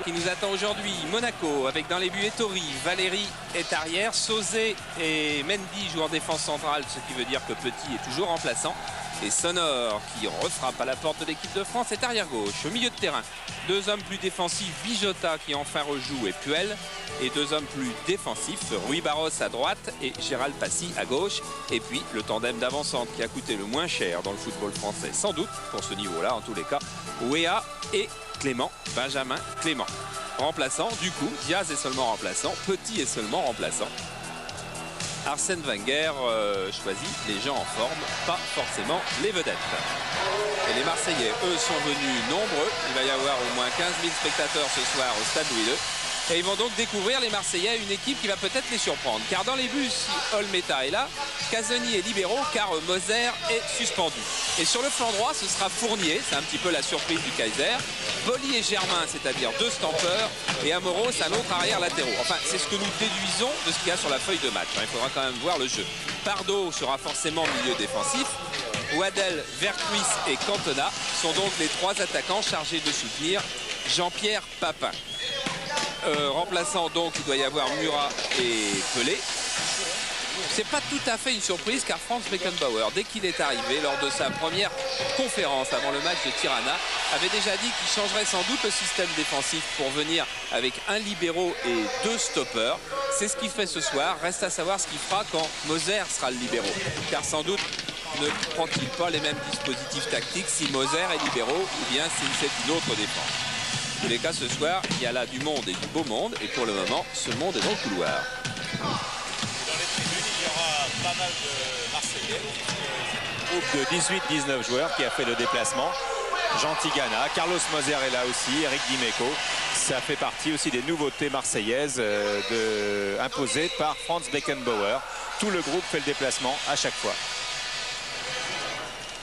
Qui nous attend aujourd'hui, Monaco, avec dans les buts Ettori, Valéry est arrière, Sauzet et Mendy jouent en défense centrale, ce qui veut dire que Petit est toujours remplaçant. Et Sonor, qui refrappe à la porte de l'équipe de France, est arrière gauche. Au milieu de terrain, deux hommes plus défensifs, Bijota qui enfin rejoue et Puel. Et deux hommes plus défensifs, Rui Barros à droite et Gérald Passy à gauche. Et puis le tandem d'avant-centre qui a coûté le moins cher dans le football français, sans doute, pour ce niveau-là en tous les cas, Weah et Clément, Benjamin Clément. Remplaçant, du coup, Diaz est seulement remplaçant, Petit est seulement remplaçant. Arsène Wenger choisit les gens en forme, pas forcément les vedettes. Et les Marseillais, eux, sont venus nombreux. Il va y avoir au moins 15 000 spectateurs ce soir au Stade Louis II. Et ils vont donc découvrir, les Marseillais, une équipe qui va peut-être les surprendre. Car dans les buts, si Olmeta est là, Casoni est libéraux, car Moser est suspendu. Et sur le flanc droit, ce sera Fournier, c'est un petit peu la surprise du Kaiser. Boli et Germain, c'est-à-dire deux stampeurs, et Amoros, un autre arrière latéraux. Enfin, c'est ce que nous déduisons de ce qu'il y a sur la feuille de match. Il faudra quand même voir le jeu. Pardo sera forcément milieu défensif. Waddell, Vercuis et Cantona sont donc les trois attaquants chargés de soutenir Jean-Pierre Papin. Remplaçant donc, il doit y avoir Murat et Pelé. C'est pas tout à fait une surprise car Franz Beckenbauer, dès qu'il est arrivé lors de sa première conférence avant le match de Tirana, avait déjà dit qu'il changerait sans doute le système défensif pour venir avec un libéraux et deux stoppeurs. C'est ce qu'il fait ce soir. Reste à savoir ce qu'il fera quand Moser sera le libéraux. Car sans doute ne prend-il pas les mêmes dispositifs tactiques si Moser est libéraux ou bien si c'est une autre défense. En tous les cas, ce soir, il y a là du monde et du beau monde. Et pour le moment, ce monde est dans le couloir. Dans les tribunes, il y aura pas mal de Marseillais. Groupe de 18-19 joueurs qui a fait le déplacement. Jean Tigana, Carlos Moser est là aussi, Eric Dimeco. Ça fait partie aussi des nouveautés marseillaises imposées par Franz Beckenbauer. Tout le groupe fait le déplacement à chaque fois.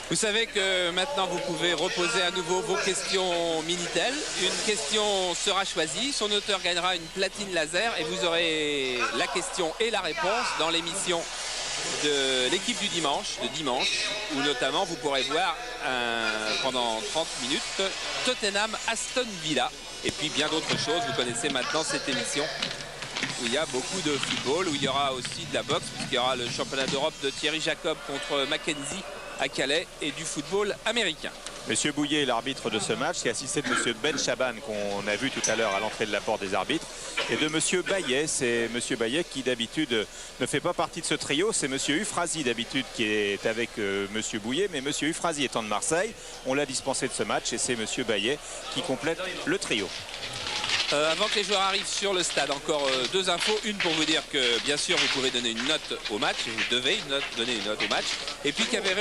Vous savez que maintenant vous pouvez reposer à nouveau vos questions Minitel. Une question sera choisie, son auteur gagnera une platine laser et vous aurez la question et la réponse dans l'émission de l'équipe du dimanche, où notamment vous pourrez voir pendant 30 minutes Tottenham Aston Villa et puis bien d'autres choses. Vous connaissez maintenant cette émission où il y a beaucoup de football, où il y aura aussi de la boxe puisqu'il y aura le championnat d'Europe de Thierry Jacob contre Mackenzie à Calais et du football américain. Monsieur Bouillet est l'arbitre de ce match, qui assisté de monsieur Ben Chaban qu'on a vu tout à l'heure à l'entrée de la porte des arbitres, et de monsieur Baillet. C'est monsieur Baillet qui d'habitude ne fait pas partie de ce trio, c'est monsieur Ufrazi d'habitude qui est avec monsieur Bouillet, mais monsieur Ufrazi étant de Marseille, on l'a dispensé de ce match et c'est monsieur Baillet qui complète le trio. Avant que les joueurs arrivent sur le stade, encore deux infos. Une pour vous dire que bien sûr vous pouvez donner une note au match, vous devez donner une note au match. Et puis qu'il y avait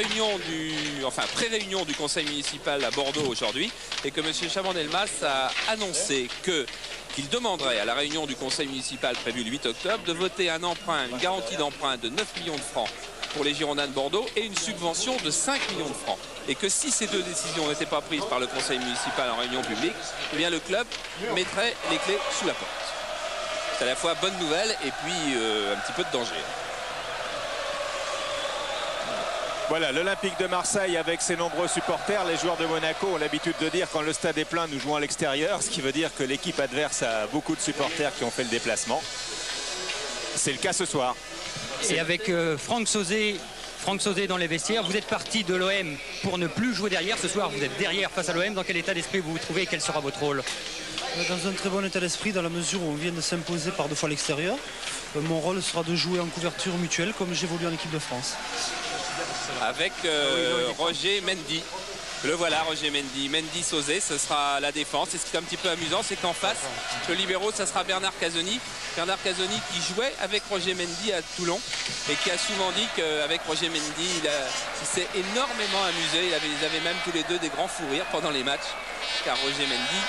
pré-réunion du conseil municipal à Bordeaux aujourd'hui et que M. Chaban-Delmas a annoncé qu'il demanderait à la réunion du conseil municipal prévue le 8 octobre de voter un emprunt, une garantie d'emprunt de 9 millions de francs pour les Girondins de Bordeaux et une subvention de 5 millions de francs. Et que si ces deux décisions n'étaient pas prises par le conseil municipal en réunion publique, eh bien le club mettrait les clés sous la porte. C'est à la fois bonne nouvelle et puis un petit peu de danger. Voilà, l'Olympique de Marseille avec ses nombreux supporters. Les joueurs de Monaco ont l'habitude de dire quand le stade est plein, nous jouons à l'extérieur, ce qui veut dire que l'équipe adverse a beaucoup de supporters qui ont fait le déplacement. C'est le cas ce soir. Et avec Franck Sauzet dans les vestiaires, vous êtes parti de l'OM pour ne plus jouer derrière. Ce soir, vous êtes derrière face à l'OM. Dans quel état d'esprit vous vous trouvez et quel sera votre rôle? Dans un très bon état d'esprit, dans la mesure où on vient de s'imposer par 2 fois à l'extérieur. Mon rôle sera de jouer en couverture mutuelle comme j'évolue en équipe de France. Avec Roger Mendy. Le voilà, Roger Mendy. Mendy Sauzet, ce sera la défense. Et ce qui est un petit peu amusant, c'est qu'en face, le libéraux, ça sera Bernard Casoni. Bernard Casoni qui jouait avec Roger Mendy à Toulon et qui a souvent dit qu'avec Roger Mendy, il s'est énormément amusé. Ils avaient même tous les deux des grands fous rires pendant les matchs. Car Roger Mendy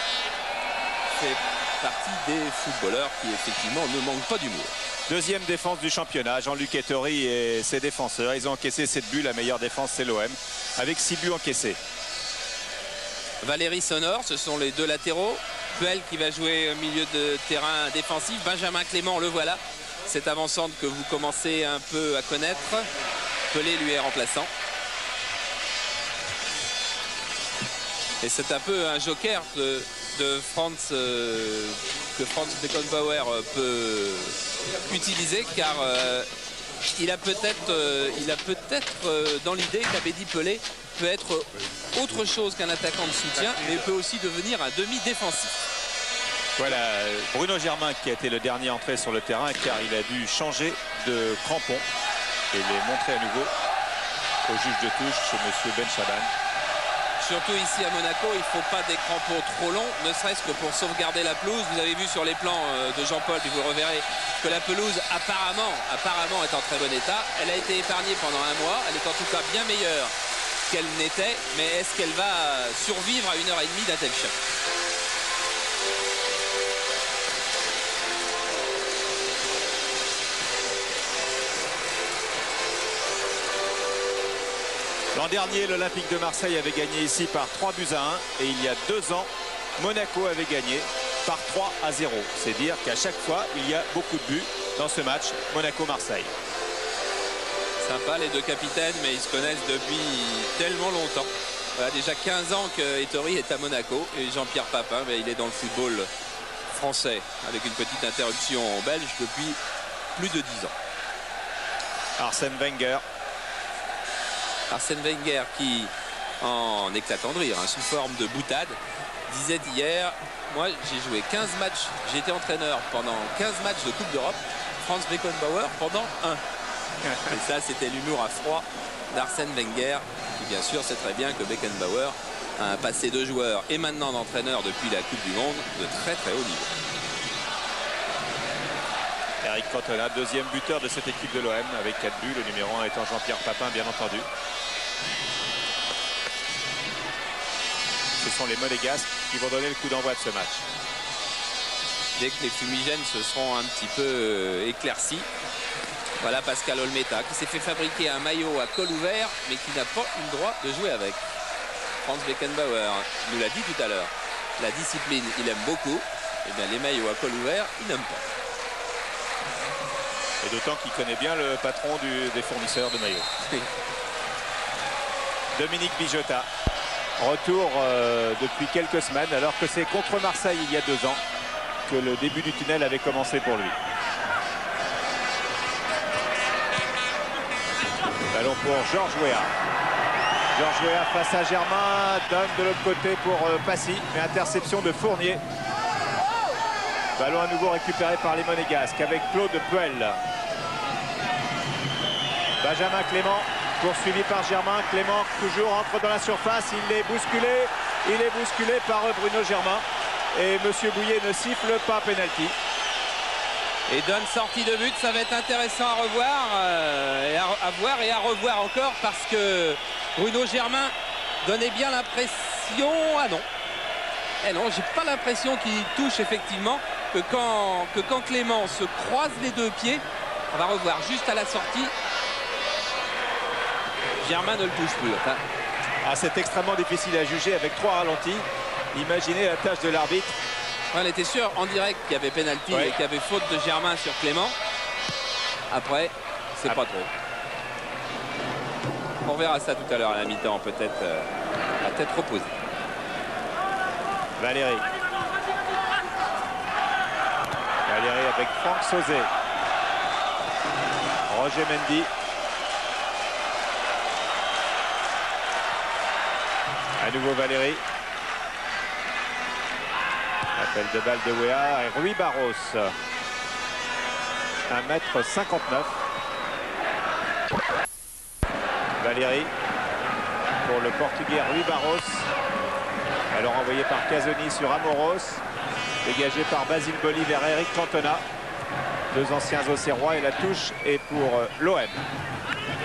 fait partie des footballeurs qui, effectivement, ne manquent pas d'humour. Deuxième défense du championnat, Jean-Luc Ettori et ses défenseurs. Ils ont encaissé 7 buts, la meilleure défense c'est l'OM, avec 6 buts encaissés. Valéry Sonor, ce sont les deux latéraux. Puel qui va jouer au milieu de terrain défensif. Benjamin Clément, le voilà. Cet avant-centre que vous commencez un peu à connaître. Pelé lui est remplaçant. Et c'est un peu un joker de Franz que Franz Beckenbauer peut utiliser, car il a peut-être dans l'idée qu'Abedi Pelé peut être autre chose qu'un attaquant de soutien, mais peut aussi devenir un demi-défensif. Voilà, Bruno Germain qui a été le dernier entré sur le terrain, car il a dû changer de crampon et les montrer à nouveau au juge de touche, M. Ben Chaban. Surtout ici à Monaco, il ne faut pas des crampons trop longs, ne serait-ce que pour sauvegarder la pelouse. Vous avez vu sur les plans de Jean-Paul, puis vous le reverrez, que la pelouse apparemment est en très bon état. Elle a été épargnée pendant un mois, elle est en tout cas bien meilleure qu'elle n'était, mais est-ce qu'elle va survivre à 1h30 d'un tel choc? L'an dernier, l'Olympique de Marseille avait gagné ici par 3-1 et il y a 2 ans, Monaco avait gagné par 3-0. C'est dire qu'à chaque fois, il y a beaucoup de buts dans ce match Monaco-Marseille. Sympa les deux capitaines, mais ils se connaissent depuis tellement longtemps. Voilà, déjà 15 ans que Ettori est à Monaco et Jean-Pierre Papin, il est dans le football français avec une petite interruption belge depuis plus de 10 ans. Arsène Wenger. Arsène Wenger qui, en éclatant de rire, sous forme de boutade, disait hier, moi j'ai joué 15 matchs, j'ai été entraîneur pendant 15 matchs de Coupe d'Europe, Franz Beckenbauer pendant 1. Et ça, c'était l'humour à froid d'Arsène Wenger, qui bien sûr sait très bien que Beckenbauer a un passé de joueur et maintenant d'entraîneur depuis la Coupe du Monde de très très haut niveau. Eric Cantona, deuxième buteur de cette équipe de l'OM avec 4 buts, le numéro 1 étant Jean-Pierre Papin, bien entendu. Ce sont les Monégasques qui vont donner le coup d'envoi de ce match. Dès que les fumigènes se seront un petit peu éclaircis, voilà Pascal Olmeta qui s'est fait fabriquer un maillot à col ouvert mais qui n'a pas eu le droit de jouer avec. Franz Beckenbauer nous l'a dit tout à l'heure. La discipline, il aime beaucoup. Et bien les maillots à col ouvert, il n'aime pas. Et d'autant qu'il connaît bien le patron des fournisseurs de maillots. Oui. Dominique Bijota. Retour depuis quelques semaines, alors que c'est contre Marseille il y a 2 ans que le début du tunnel avait commencé pour lui. Ballon pour Georges Weah. Georges Weah face à Germain, donne de l'autre côté pour Passy, mais interception de Fournier. Ballon à nouveau récupéré par les Monégasques avec Claude Puel. Benjamin Clément, poursuivi par Germain. Clément toujours entre dans la surface, il est bousculé par Bruno Germain. Et Monsieur Bouillet ne siffle pas pénalty. Et donne sortie de but, ça va être intéressant à revoir, à voir et à revoir encore, parce que Bruno Germain donnait bien l'impression... Ah non. Eh non, j'ai pas l'impression qu'il touche effectivement, que quand Clément se croise les deux pieds, on va revoir juste à la sortie. Germain ne le touche plus. Enfin. Ah, c'est extrêmement difficile à juger avec 3 ralentis. Imaginez la tâche de l'arbitre. On était sûr en direct qu'il y avait pénalty et qu'il y avait faute de Germain sur Clément. Après, c'est pas trop. On verra ça tout à l'heure à la mi-temps, peut-être à tête reposée. Valéry avec Franck Sauzet. Roger Mendy. À nouveau Valéry. Appel de balle de Weah et Rui Barros. 1,59 m. Valéry pour le Portugais Rui Barros. Alors envoyé par Casoni sur Amoros. Dégagé par Basile Boli vers Eric Cantona. 2 anciens Auxerrois et la touche est pour l'OM.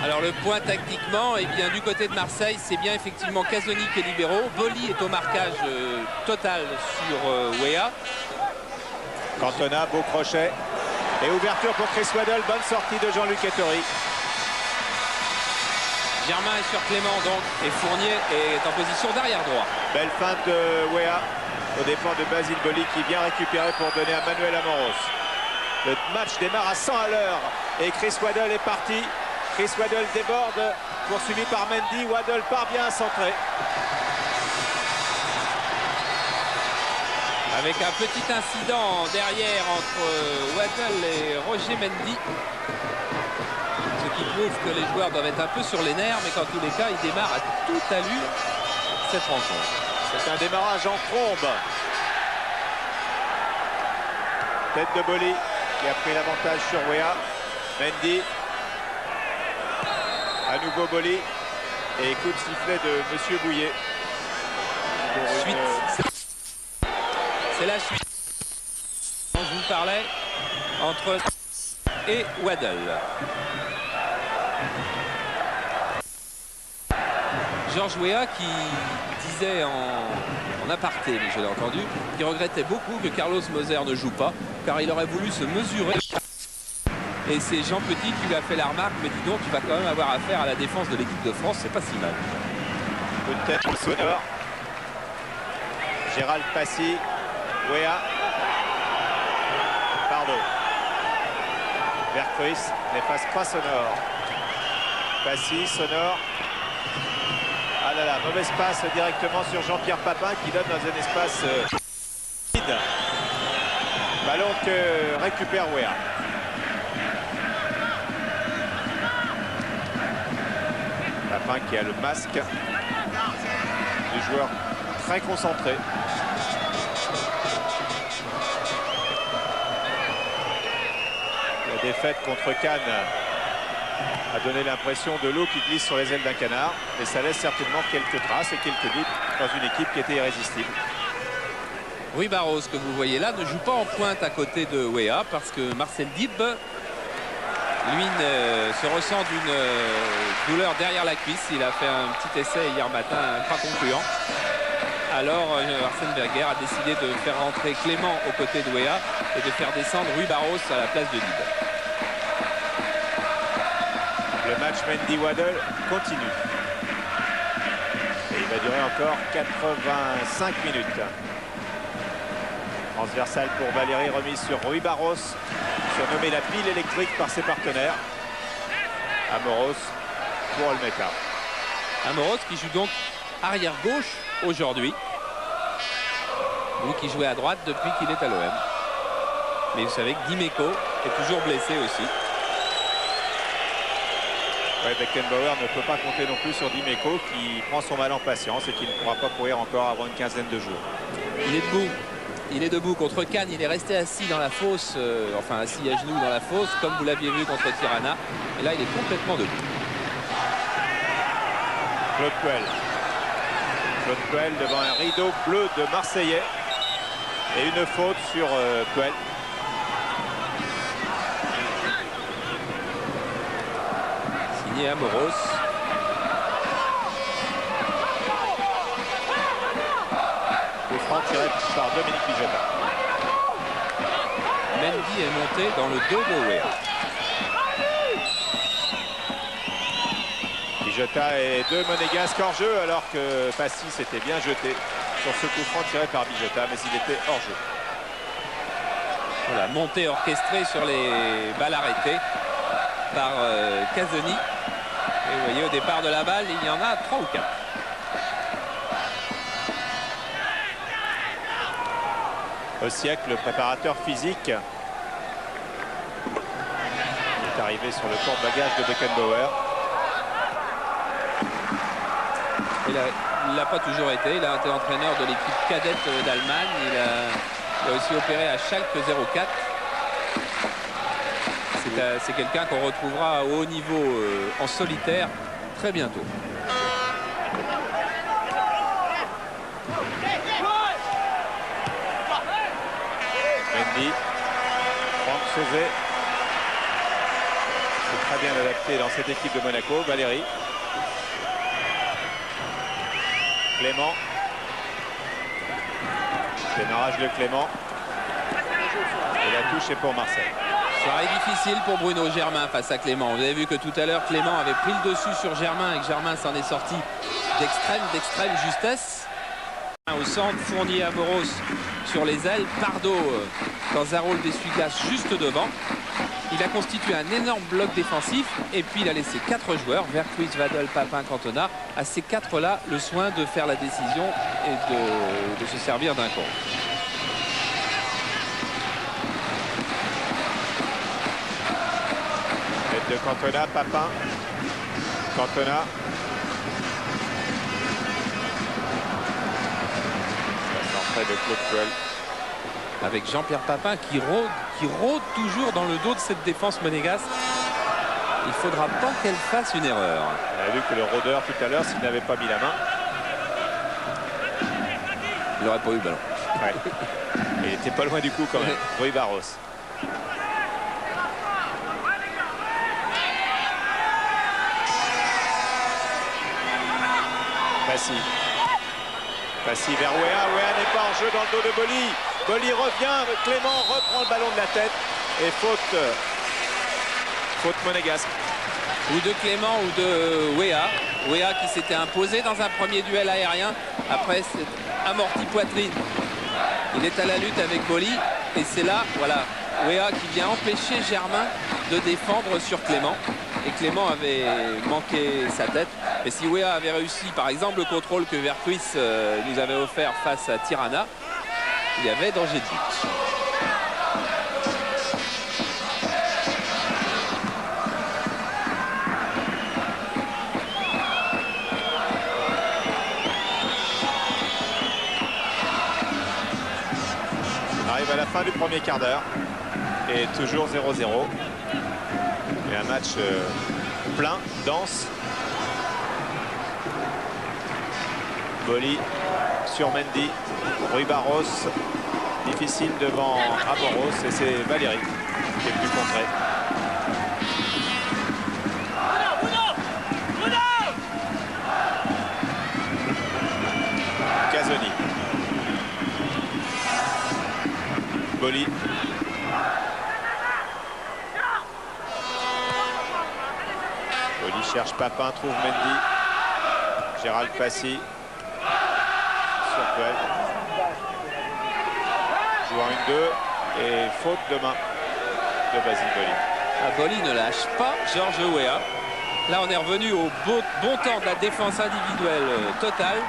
Alors le point tactiquement, et bien du côté de Marseille, c'est bien effectivement Casoni qui est libéraux. Boli est au marquage total sur Weah. Cantona, beau crochet. Et ouverture pour Chris Waddle, bonne sortie de Jean-Luc Ettori. Germain est sur Clément donc, et Fournier est en position d'arrière droit. Belle feinte de Weah au dépens de Basile Boli qui vient récupérer pour donner à Manuel Amoros. Le match démarre à 100 à l'heure et Chris Waddle est parti. Chris Waddle déborde, poursuivi par Mendy. Waddle parvient à centrer. Avec un petit incident derrière entre Waddle et Roger Mendy. Ce qui prouve que les joueurs doivent être un peu sur les nerfs, mais qu'en tous les cas, ils démarrent à toute allure cette rencontre. C'est un démarrage en trombe. Tête de Boly qui a pris l'avantage sur Wea. Mendy. À nouveau Boly. Et coup de sifflet de Monsieur Bouillet. C'est la suite dont je vous parlais entre et Waddle. Georges Weah qui disait en aparté, mais je l'ai entendu, qui regrettait beaucoup que Carlos Moser ne joue pas, car il aurait voulu se mesurer. Et c'est Jean Petit qui lui a fait la remarque, mais dis donc, tu vas quand même avoir affaire à la défense de l'équipe de France, c'est pas si mal. Peut-être Sonor. Gérald Passy. Weah. Pardon. Vercruis n'efface pas Sonor. Passy, Sonor. Ah là là, mauvaise passe directement sur Jean-Pierre Papin qui donne dans un espace vide. Ballon que récupère Weah. Papin qui a le masque du joueur très concentré. La défaite contre Cannes a donné l'impression de l'eau qui glisse sur les ailes d'un canard, mais ça laisse certainement quelques traces et quelques doutes dans une équipe qui était irrésistible. Rui Barros, que vous voyez là, ne joue pas en pointe à côté de Weah parce que Marcel Dib, lui, se ressent d'une douleur derrière la cuisse. Il a fait un petit essai hier matin, pas concluant. Alors Arsène Wenger a décidé de faire rentrer Clément aux côtés de Weah et de faire descendre Rui Barros à la place de Dib. Le match Mendy-Waddle continue. Et il va durer encore 85 minutes. Transversale pour Valérie, remise sur Rui Barros, surnommé la pile électrique par ses partenaires. Amoros pour Olmeta. Amoros qui joue donc arrière gauche aujourd'hui. Lui qui jouait à droite depuis qu'il est à l'OM. Mais vous savez que Dimeco est toujours blessé aussi. Ouais, Beckenbauer ne peut pas compter non plus sur Dimeco qui prend son mal en patience et qui ne pourra pas courir encore avant une quinzaine de jours. Il est debout. Il est debout contre Cannes. Il est resté assis dans la fosse, enfin assis à genoux dans la fosse, comme vous l'aviez vu contre Tirana. Et là, il est complètement debout. Claude Puel. Claude Puel devant un rideau bleu de Marseillais. Et une faute sur Puel. Signé Amoros. Coup franc tiré par Dominique Pijota. Mendy est monté dans le dos de Weah. Pijota et deux Monégasques hors jeu alors que Passy s'était bien jeté sur ce coup franc tiré par Pijota, mais il était hors jeu. Voilà, montée orchestrée sur les balles arrêtées par Casoni. Et vous voyez, au départ de la balle, il y en a 3 ou 4. Osiek, le préparateur physique, est arrivé sur le porte-bagages de Beckenbauer. Il n'a pas toujours été. Il a été entraîneur de l'équipe cadette d'Allemagne. Il a aussi opéré à Schalke 04. C'est quelqu'un qu'on retrouvera au haut niveau en solitaire très bientôt. Mendy, Franck Sauzet. C'est très bien adapté dans cette équipe de Monaco. Valérie. Clément. Démarrage de Clément. Et la touche est pour Marseille. Soirée difficile pour Bruno Germain face à Clément. Vous avez vu que tout à l'heure, Clément avait pris le dessus sur Germain et que Germain s'en est sorti d'extrême justesse. Au centre, Fournier Amoros sur les ailes. Pardo dans un rôle d'essuie-glace juste devant. Il a constitué un énorme bloc défensif et puis il a laissé 4 joueurs, Vercruis, Waddle, Papin, Cantona. À ces 4-là, le soin de faire la décision et de se servir d'un compte. Cantona, Papin. Cantona. L'entrée de Claude Puel. Avec Jean-Pierre Papin qui rôde toujours dans le dos de cette défense monégasque. Il ne faudra pas qu'elle fasse une erreur. On a vu que le rôdeur tout à l'heure, s'il n'avait pas mis la main, il n'aurait pas eu le ballon. ouais. Il était pas loin du coup quand même. Rui Barros. Passy vers Wea. Wea n'est pas en jeu dans le dos de Boli. Boli revient. Clément reprend le ballon de la tête. Et faute monégasque. Ou de Clément ou de Wea. Wea qui s'était imposé dans un premier duel aérien. Après, c'est amorti poitrine. Il est à la lutte avec Boli. Et c'est là, voilà, Wea qui vient empêcher Germain de défendre sur Clément. Et Clément avait manqué sa tête. Et si Wea avait réussi, par exemple, le contrôle que Verkuis nous avait offert face à Tirana, il y avait danger de but. On arrive à la fin du premier quart d'heure. Et toujours 0-0. Et un match plein, dense. Boli sur Mendy. Rui Barros. Difficile devant Amoros. Et c'est Valéry qui est plus contré. Casoni. Boli. Boli cherche Papin, trouve Mendy. Gérald Passy. Sur Puel. Joue en 1-2 et faute de main de Basile Boli. Boli ne lâche pas Georges Wea. Là on est revenu au bon temps de la défense individuelle totale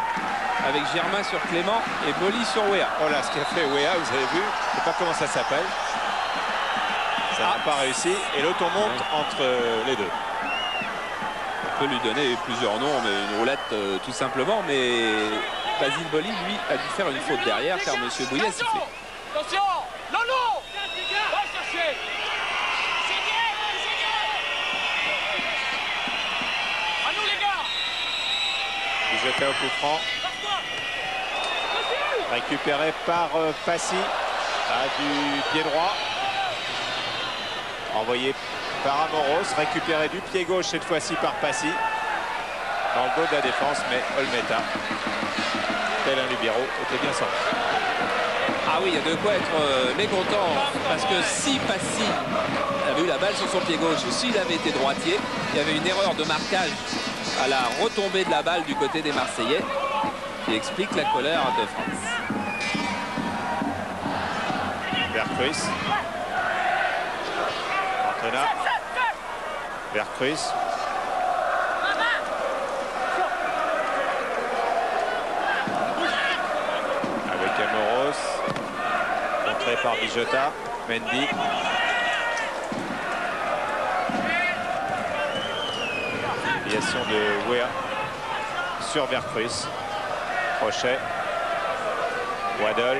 avec Germain sur Clément et Boli sur Wea. Oh là, ce qu'a fait Wea, vous avez vu, je ne sais pas comment ça s'appelle. Ça n'a pas réussi et l'autre monte entre les deux. On peut lui donner plusieurs noms, mais une roulette tout simplement. Mais Basile Boli, lui, a dû faire une faute derrière car M. Bouillet a sifflé. Attention! Non, non! Va chercher! À nous les gars! Jeté au coup franc. Récupéré par Passy du pied droit. Envoyé par Amoros. Récupéré du pied gauche cette fois-ci par Passy. Dans le dos de la défense, mais Olmeta, tel un libéraux, était bien sorti. Ah oui, il y a de quoi être mécontent. Parce que si Passy avait eu la balle sur son pied gauche, ou s'il avait été droitier, il y avait une erreur de marquage à la retombée de la balle du côté des Marseillais qui explique la colère de France. Verkuis. Cantona. Verkuis. Avec Amoros. Contré par Bijota. Mendy. Déviation de Wea sur Verkuis. Crochet. Waddle.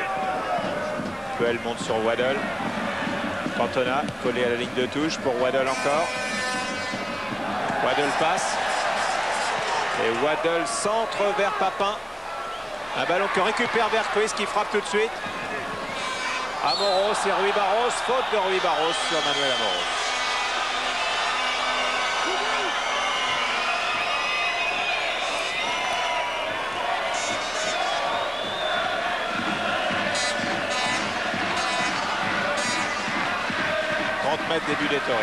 Puel monte sur Waddle. Cantona collé à la ligne de touche pour Waddle encore. Waddle passe. Et Waddle centre vers Papin. Un ballon que récupère Verkuis qui frappe tout de suite. Amoros et Rui Barros. Faute de Rui Barros sur Manuel Amoros. Début des Tories.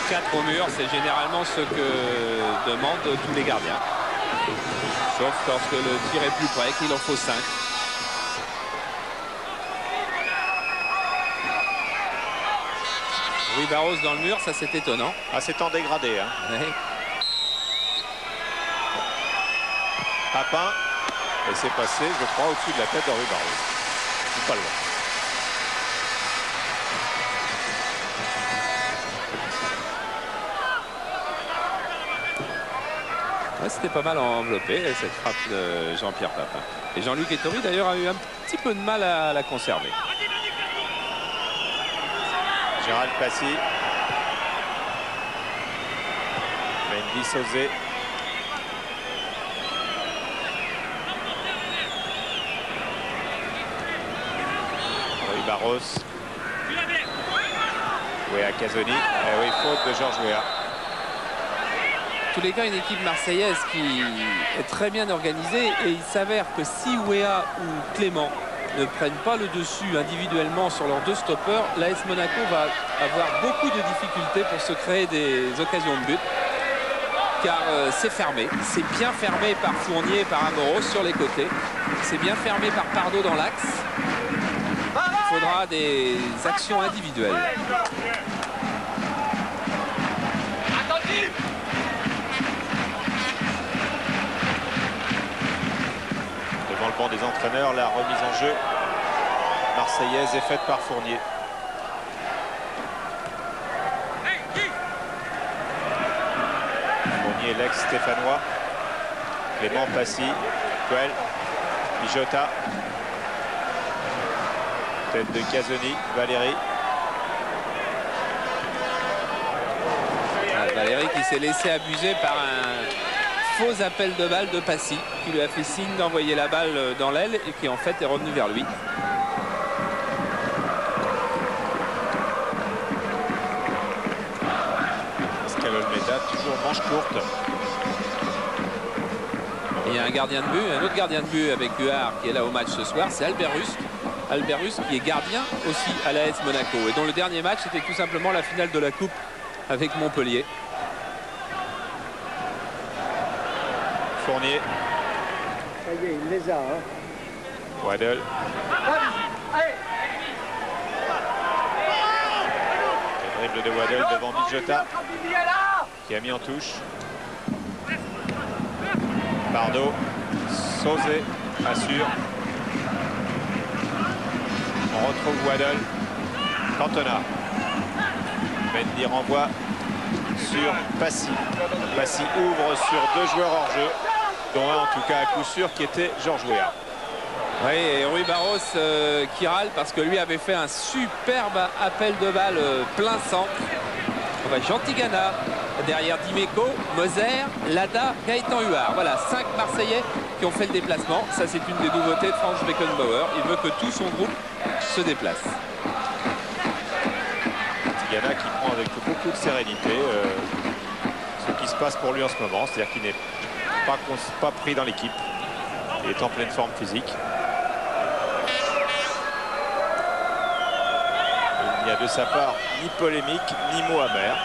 Quatre au mur, c'est généralement ce que demandent tous les gardiens. Sauf lorsque le tir est plus près, qu'il en faut 5. Rui Barros dans le mur, ça c'est étonnant. Ah, c'est en dégradé. Hein. Ouais. Papin. Et c'est passé, je crois, au-dessus de la tête de Rui Barros. Pas loin. Ouais, c'était pas mal enveloppé cette frappe de Jean-Pierre Papin. Et Jean-Luc Ettori d'ailleurs a eu un petit peu de mal à la conserver. Gérald Passy. Mendy Sauzet. Rui Barros. Wea Casoni. Eh oui, faute de Georges Weah. Tous les cas, une équipe marseillaise qui est très bien organisée, et il s'avère que si Weah ou Clément ne prennent pas le dessus individuellement sur leurs deux stoppeurs, l'AS Monaco va avoir beaucoup de difficultés pour se créer des occasions de but, car c'est fermé, c'est bien fermé par Fournier et par Amoros sur les côtés, c'est bien fermé par Pardo dans l'axe. Il faudra des actions individuelles. Devant le banc des entraîneurs, la remise en jeu marseillaise est faite par Fournier. Fournier, l'ex-stéphanois. Clément Passy, Coel, Bijota. Tête de Casoni, Valéry. Valéry qui s'est laissé abuser par un faux appel de balle de Passy, qui lui a fait signe d'envoyer la balle dans l'aile et qui en fait est revenu vers lui. Pascal Olmeda, toujours manche courte. Et il y a un gardien de but, un autre gardien de but avec Huard qui est là au match ce soir, c'est Albert Rust. Albert Rust qui est gardien aussi à l'AS Monaco et dont le dernier match était tout simplement la finale de la Coupe avec Montpellier. Fournier. Ça y est, il les a. Hein. Waddle. Le dribble de Waddle devant Bijota, qui a mis en touche. Pardo. Sauzet assure. On retrouve Waddle. Cantona. Mendy renvoie sur Passy. Passy ouvre sur deux joueurs hors jeu, dont un en tout cas à coup sûr qui était Georges Weah. Oui, et Rui Barros qui râle parce que lui avait fait un superbe appel de balle plein centre. Jean Tigana, derrière Dimeco, Moser, Lada, Gaëtan Huard. Voilà, 5 Marseillais qui ont fait le déplacement. Ça, c'est une des nouveautés de Franz Beckenbauer. Il veut que tout son groupe se déplace. Tigana qui prend avec beaucoup de sérénité ce qui se passe pour lui en ce moment. C'est-à-dire qu'il n'est pas pris dans l'équipe. Il est en pleine forme physique. Il n'y a de sa part ni polémique ni mot amer.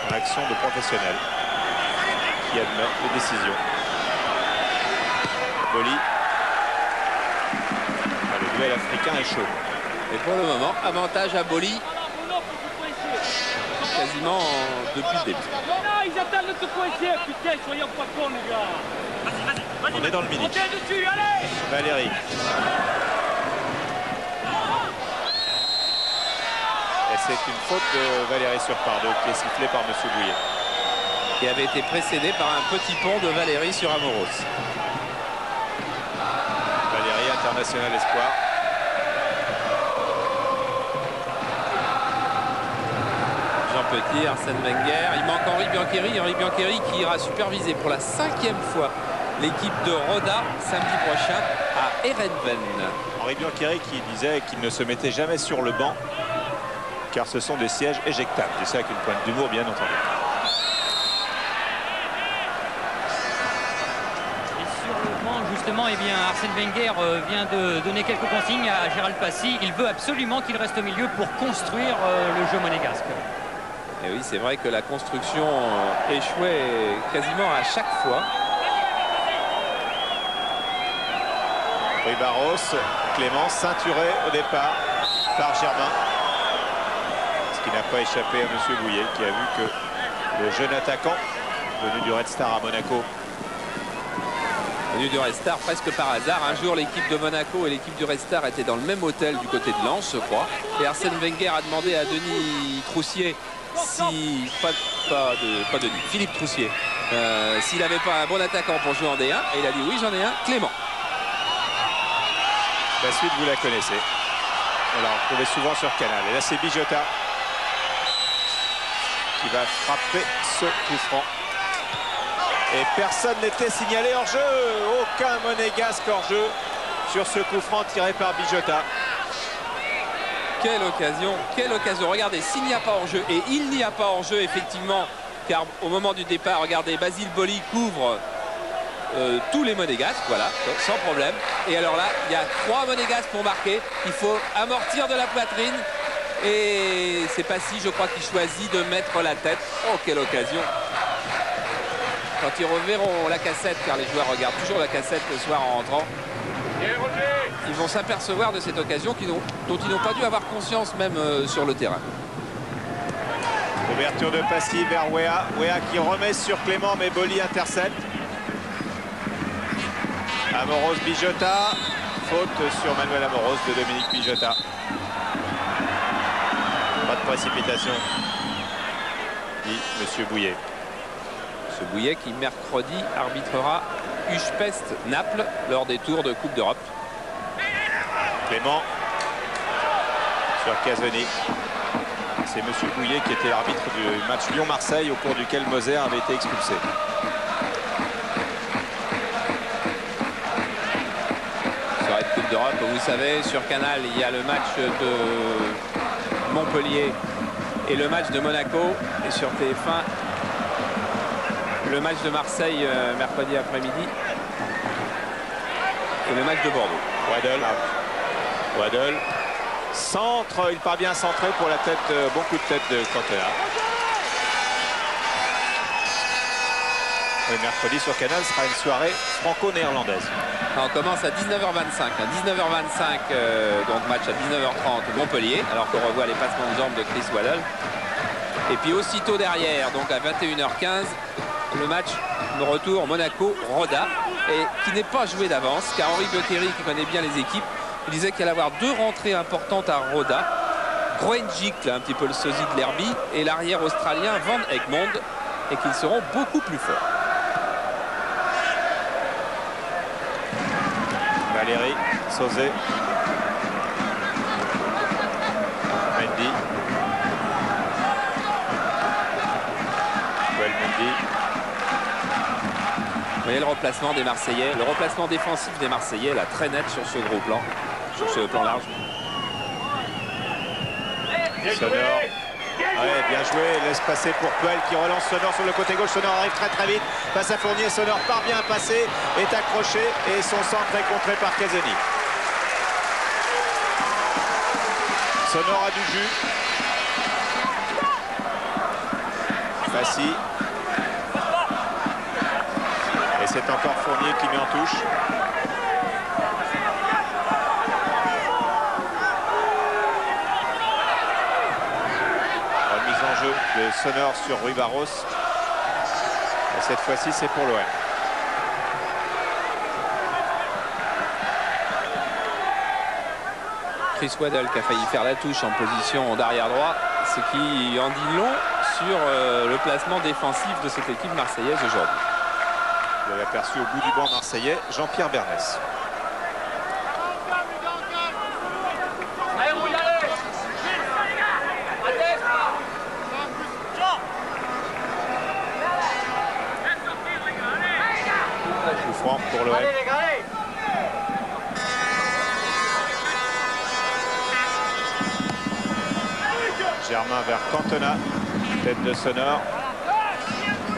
Une action de professionnel qui admet les décisions. Boli. Le duel africain est chaud. Et pour le moment, avantage à Boli. Quasiment depuis le début. Non, ils attendent de te coincer, putain, soyons pas cons, les gars. On est dans le midi. Dessus, allez. Valéry. Et c'est une faute de Valéry sur Pardo qui est sifflée par M. Bouillet. Qui avait été précédé par un petit pont de Valéry sur Amoros. Valéry, international espoir. Jean Petit, Arsène Wenger. Il manque Henri Biancheri. Henri Biancheri qui ira superviser pour la 5e fois l'équipe de Roda samedi prochain à Erenven. Henri Biancheri qui disait qu'il ne se mettait jamais sur le banc car ce sont des sièges éjectables. C'est ça avec une pointe d'humour, bien entendu. Et sur le banc, justement, eh bien, Arsène Wenger vient de donner quelques consignes à Gérald Passy. Il veut absolument qu'il reste au milieu pour construire le jeu monégasque. Et oui, c'est vrai que la construction échouait quasiment à chaque fois. Rui Barros, Clément ceinturé au départ par Germain. Ce qui n'a pas échappé à M. Bouillet qui a vu que le jeune attaquant venu du Red Star à Monaco Venu du Red Star presque par hasard. Un jour, l'équipe de Monaco et l'équipe du Red Star étaient dans le même hôtel du côté de Lens, je crois. Et Arsène Wenger a demandé à Denis Troussier, Philippe Troussier, s'il n'avait pas un bon attaquant pour jouer en D1. Et il a dit oui, j'en ai un, Clément. La suite, vous la connaissez. On l'a retrouvé souvent sur Canal. Et là, c'est Bijota qui va frapper ce coup franc. Et personne n'était signalé hors jeu. Aucun monégasque hors jeu sur ce coup franc tiré par Bijota. Quelle occasion, quelle occasion. Regardez, s'il n'y a pas hors jeu, et il n'y a pas hors jeu effectivement, car au moment du départ, regardez, Basile Boli couvre tous les monégasques, voilà, sans problème. Et alors là, il y a 3 monégasques pour marquer. Il faut amortir de la poitrine. Et c'est Passy, je crois, qui choisit de mettre la tête. Oh, quelle occasion. Quand ils reverront la cassette, car les joueurs regardent toujours la cassette le soir en rentrant, ils vont s'apercevoir de cette occasion dont ils n'ont pas dû avoir conscience même sur le terrain. Ouverture de Passy vers Wea. Wea qui remet sur Clément, mais Boli intercepte. Amoros Bijota. Faute sur Manuel Amoros de Dominique Bijota. Pas de précipitation, dit Monsieur Bouillet. Ce Bouillet qui mercredi arbitrera Ujpest Naples lors des tours de Coupe d'Europe. Clément sur Casoni. C'est Monsieur Bouillet qui était l'arbitre du match Lyon-Marseille au cours duquel Moser avait été expulsé. Soirée de Coupe d'Europe, vous savez, sur Canal, il y a le match de Montpellier et le match de Monaco. Et sur TF1, le match de Marseille mercredi après-midi et le match de Bordeaux. Waddle. Centre, il part bien centré pour la tête, bon coup de tête de Cantona. Oui, mercredi sur Canal sera une soirée franco-néerlandaise. On commence à 19h25. 19h25, donc match à 19h30 Montpellier, alors qu'on revoit les passements de jambes de Chris Waddle. Et puis aussitôt derrière, donc à 21h15, le match de retour Monaco-Roda, et qui n'est pas joué d'avance, car Henri Botteri, qui connaît bien les équipes, il disait qu'il allait avoir 2 rentrées importantes à Roda. Groengic, un petit peu le sosie de l'Herbie, et l'arrière australien Van Egmond, et qu'ils seront beaucoup plus forts. Valéry, Sauzet, Mendy, Mendy. Vous voyez le replacement des Marseillais, le replacement défensif des Marseillais, là, très net sur ce gros plan, sur ce plan large. Sonor. Ouais, bien joué, laisse passer pour Puel qui relance Sonor sur le côté gauche. Sonor arrive très vite, passe à Fournier, Sonor parvient à passer, est accroché et son centre est contré par Casoni. Sonor a du jus. Passy. Et c'est encore Fournier qui met en touche. Remise en jeu de Sonor sur Rui Barros. Et cette fois-ci, c'est pour l'OM. Chris Waddle qui a failli faire la touche en position d'arrière droit, ce qui en dit long sur le placement défensif de cette équipe marseillaise aujourd'hui. Vous l'avez aperçu au bout du banc marseillais, Jean-Pierre Bernès. Coup franc pour l'OM. Germain vers Cantona, tête de Sonor.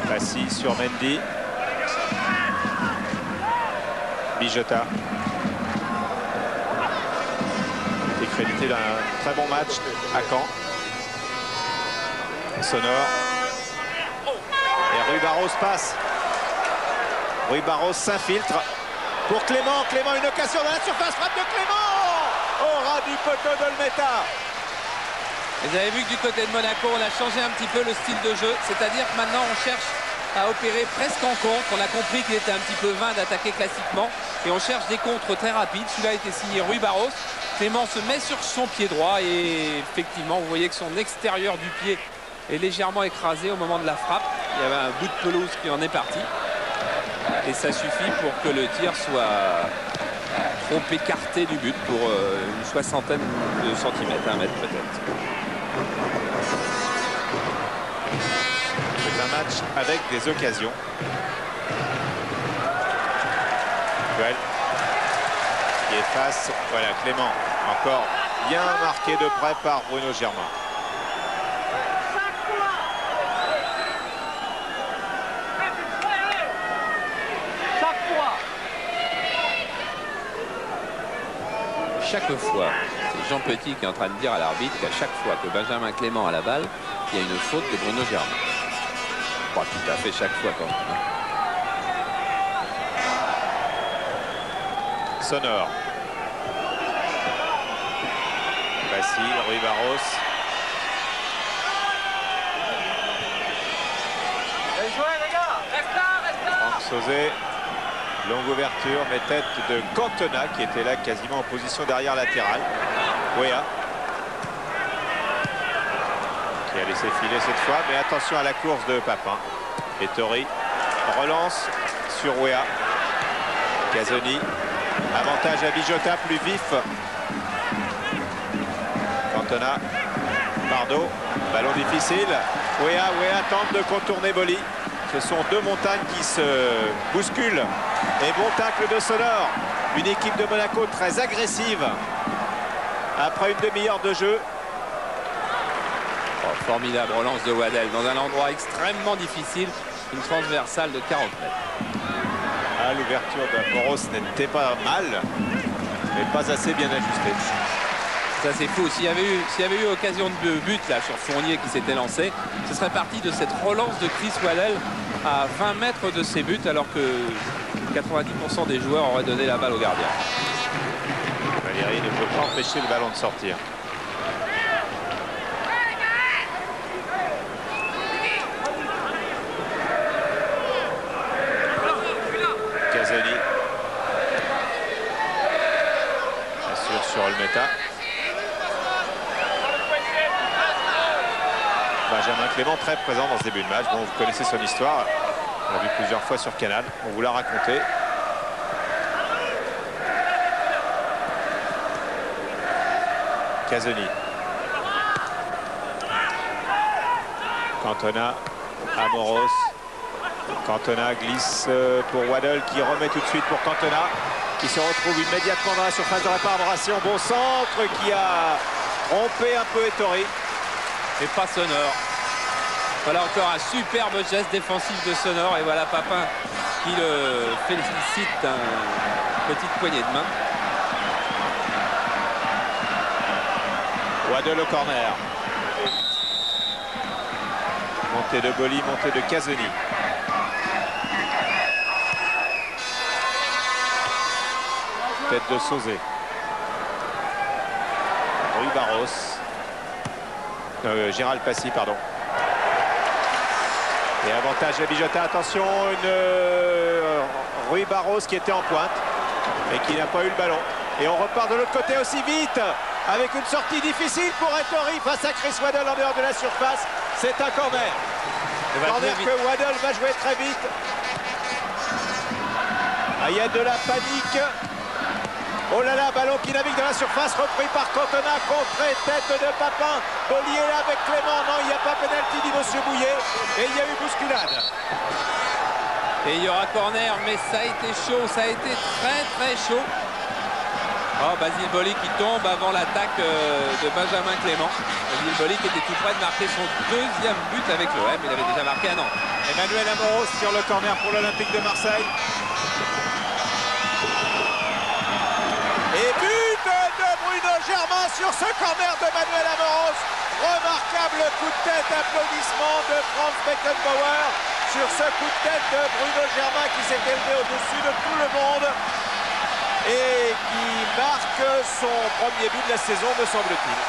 Passy sur Mendy. Bijota est crédité d'un très bon match à Caen. Sonor. Et Rui Barros passe. Rui Barros s'infiltre pour Clément. Clément, une occasion dans la surface. Frappe de Clément au ras du poteau d'Olmeta. Vous avez vu que du côté de Monaco, on a changé un petit peu le style de jeu. C'est-à-dire que maintenant, on cherche a opéré presque en contre. On a compris qu'il était un petit peu vain d'attaquer classiquement et on cherche des contres très rapides. Celui-là a été signé Rui Barros. Clément se met sur son pied droit et effectivement vous voyez que son extérieur du pied est légèrement écrasé au moment de la frappe. Il y avait un bout de pelouse qui en est parti et ça suffit pour que le tir soit trop écarté du but pour une soixantaine de centimètres, 1 mètre peut-être. C'est un match avec des occasions. Joël qui est face, voilà Clément, encore bien marqué de près par Bruno Germain. Chaque fois, c'est Jean Petit qui est en train de dire à l'arbitre qu'à chaque fois que Benjamin Clément a la balle, il y a une faute de Bruno Germain. Pas tout à fait chaque fois quand même. Hein. Sonore. Facile, Rui Barros. Franck Sauzet. Longue ouverture, mais tête de Cantona qui était là quasiment en position derrière latérale. Wea qui a laissé filer cette fois, mais attention à la course de Papin. Et Tori relance sur Wea. Casoni. Avantage à Bijota, plus vif. Cantona. Pardo. Ballon difficile. Wea tente de contourner Boli. Ce sont deux montagnes qui se bousculent. Et bon tacle de Sonore. Une équipe de Monaco très agressive. Après une demi-heure de jeu. Oh, formidable relance de Waddell dans un endroit extrêmement difficile. Une transversale de 40 mètres. Ah, l'ouverture de Moros n'était pas mal, mais pas assez bien ajustée. Ça c'est fou. S'il y avait eu occasion de but là sur Fournier qui s'était lancé, ce serait parti de cette relance de Chris Waddell à 20 mètres de ses buts alors que 90% des joueurs auraient donné la balle au gardien. Valéry ne peut pas empêcher le ballon de sortir. Casoni. Assure sur Olmeta. Benjamin Clément très présent dans ce début de match. Bon, vous connaissez son histoire. On l'a vu plusieurs fois sur Canal. On vous l'a raconté. Casoni. Cantona. Amoros. Cantona glisse pour Waddell qui remet tout de suite pour Cantona. Qui se retrouve immédiatement dans la surface de réparation. Bon centre qui a trompé un peu Ettori. Et pas Sonore. Voilà encore un superbe geste défensif de Sonore. Et voilà Papin qui le félicite d'un petite poignée de main. Waddell au corner. Montée de Boli, montée de Casoni. Tête de Sauzet. Rui Barros. Gérald Passy, pardon. Et avantage à Bijota. Attention, Rui Barros qui était en pointe et qui n'a pas eu le ballon. Et on repart de l'autre côté aussi vite avec une sortie difficile pour Ettori face à Chris Waddell en dehors de la surface. C'est un corner. Corner que Waddell va jouer très vite. Ah, il y a de la panique. Oh là là, ballon qui navigue dans la surface, repris par Cantona, contré, tête de Papin. Boli est là avec Clément. Non, il n'y a pas pénalty, dit monsieur Bouillet. Et il y a eu bousculade. Et il y aura corner, mais ça a été chaud, ça a été très chaud. Oh, Basile Boli qui tombe avant l'attaque de Benjamin Clément. Basile Boli qui était tout près de marquer son deuxième but avec l'OM. Il avait déjà marqué à Nantes. Emmanuel Amoros sur le corner pour l'Olympique de Marseille. Et but de Bruno Germain sur ce corner de Manuel Amoros. Remarquable coup de tête, applaudissement de Franz Beckenbauer sur ce coup de tête de Bruno Germain qui s'est élevé au-dessus de tout le monde et qui marque son premier but de la saison, me semble-t-il.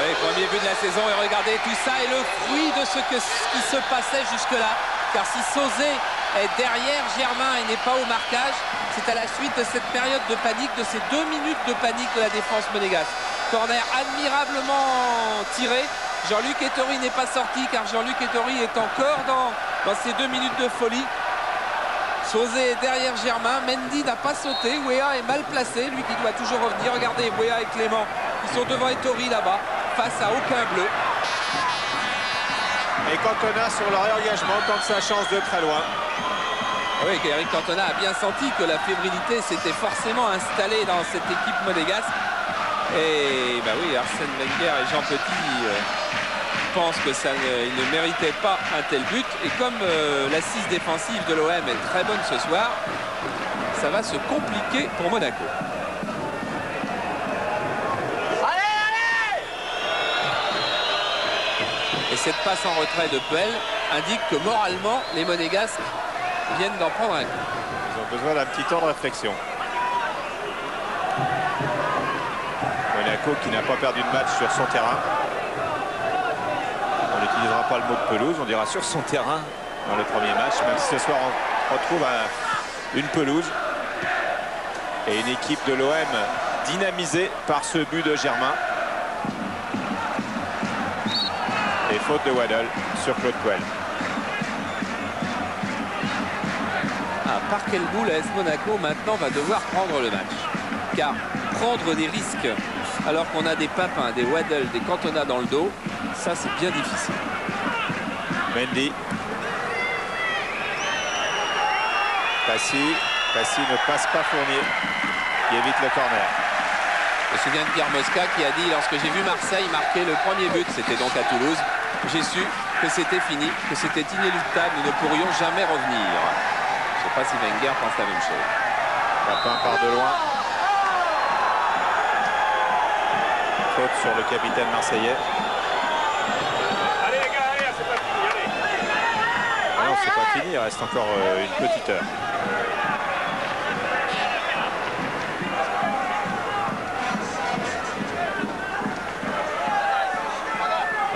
Oui, premier but de la saison et regardez tout ça est le fruit de ce qui se passait jusque-là. car si Sauzé est derrière Germain et n'est pas au marquage, c'est à la suite de cette période de panique, de ces 2 minutes de panique de la défense monégasque. Corner admirablement tiré. Jean-Luc Ettori n'est pas sorti car Jean-Luc Ettori est encore dans ces 2 minutes de folie. Sauzé est derrière Germain, Mendy n'a pas sauté, Weah est mal placé, lui qui doit toujours revenir. Regardez, Weah et Clément, ils sont devant Ettori là-bas, face à aucun bleu. Et Cantona sur leur réengagement tente sa chance de très loin. Oui, Eric Cantona a bien senti que la fébrilité s'était forcément installée dans cette équipe monégasque. Et bah oui, Arsène Wenger et Jean Petit pensent que il ne méritait pas un tel but. Et comme l'assise défensive de l'OM est très bonne ce soir, ça va se compliquer pour Monaco. Et cette passe en retrait de Puel indique que moralement, les Monégasques viennent d'en prendre un coup. Ils ont besoin d'un petit temps de réflexion. Monaco qui n'a pas perdu de match sur son terrain. On n'utilisera pas le mot de pelouse, on dira sur son terrain dans le premier match, même si ce soir on retrouve une pelouse. Et une équipe de l'OM dynamisée par ce but de Germain. Et faute de Waddle sur Claude Puel. Par quel bout l'AS Monaco maintenant va devoir prendre le match? Car prendre des risques alors qu'on a des Papin, des Waddle, des Cantona dans le dos, ça c'est bien difficile. Mendy. Passy ne passe pas Fournier qui évite le corner. Je me souviens de Pierre Mosca qui a dit lorsque j'ai vu Marseille marquer le premier but, c'était donc à Toulouse, j'ai su que c'était fini, que c'était inéluctable, nous ne pourrions jamais revenir. Je ne sais pas si Wenger pense la même chose. Papin part de loin. Faute sur le capitaine marseillais. Allez les gars, allez, c'est pas fini, allez. Ah non, c'est pas fini, il reste encore une petite heure.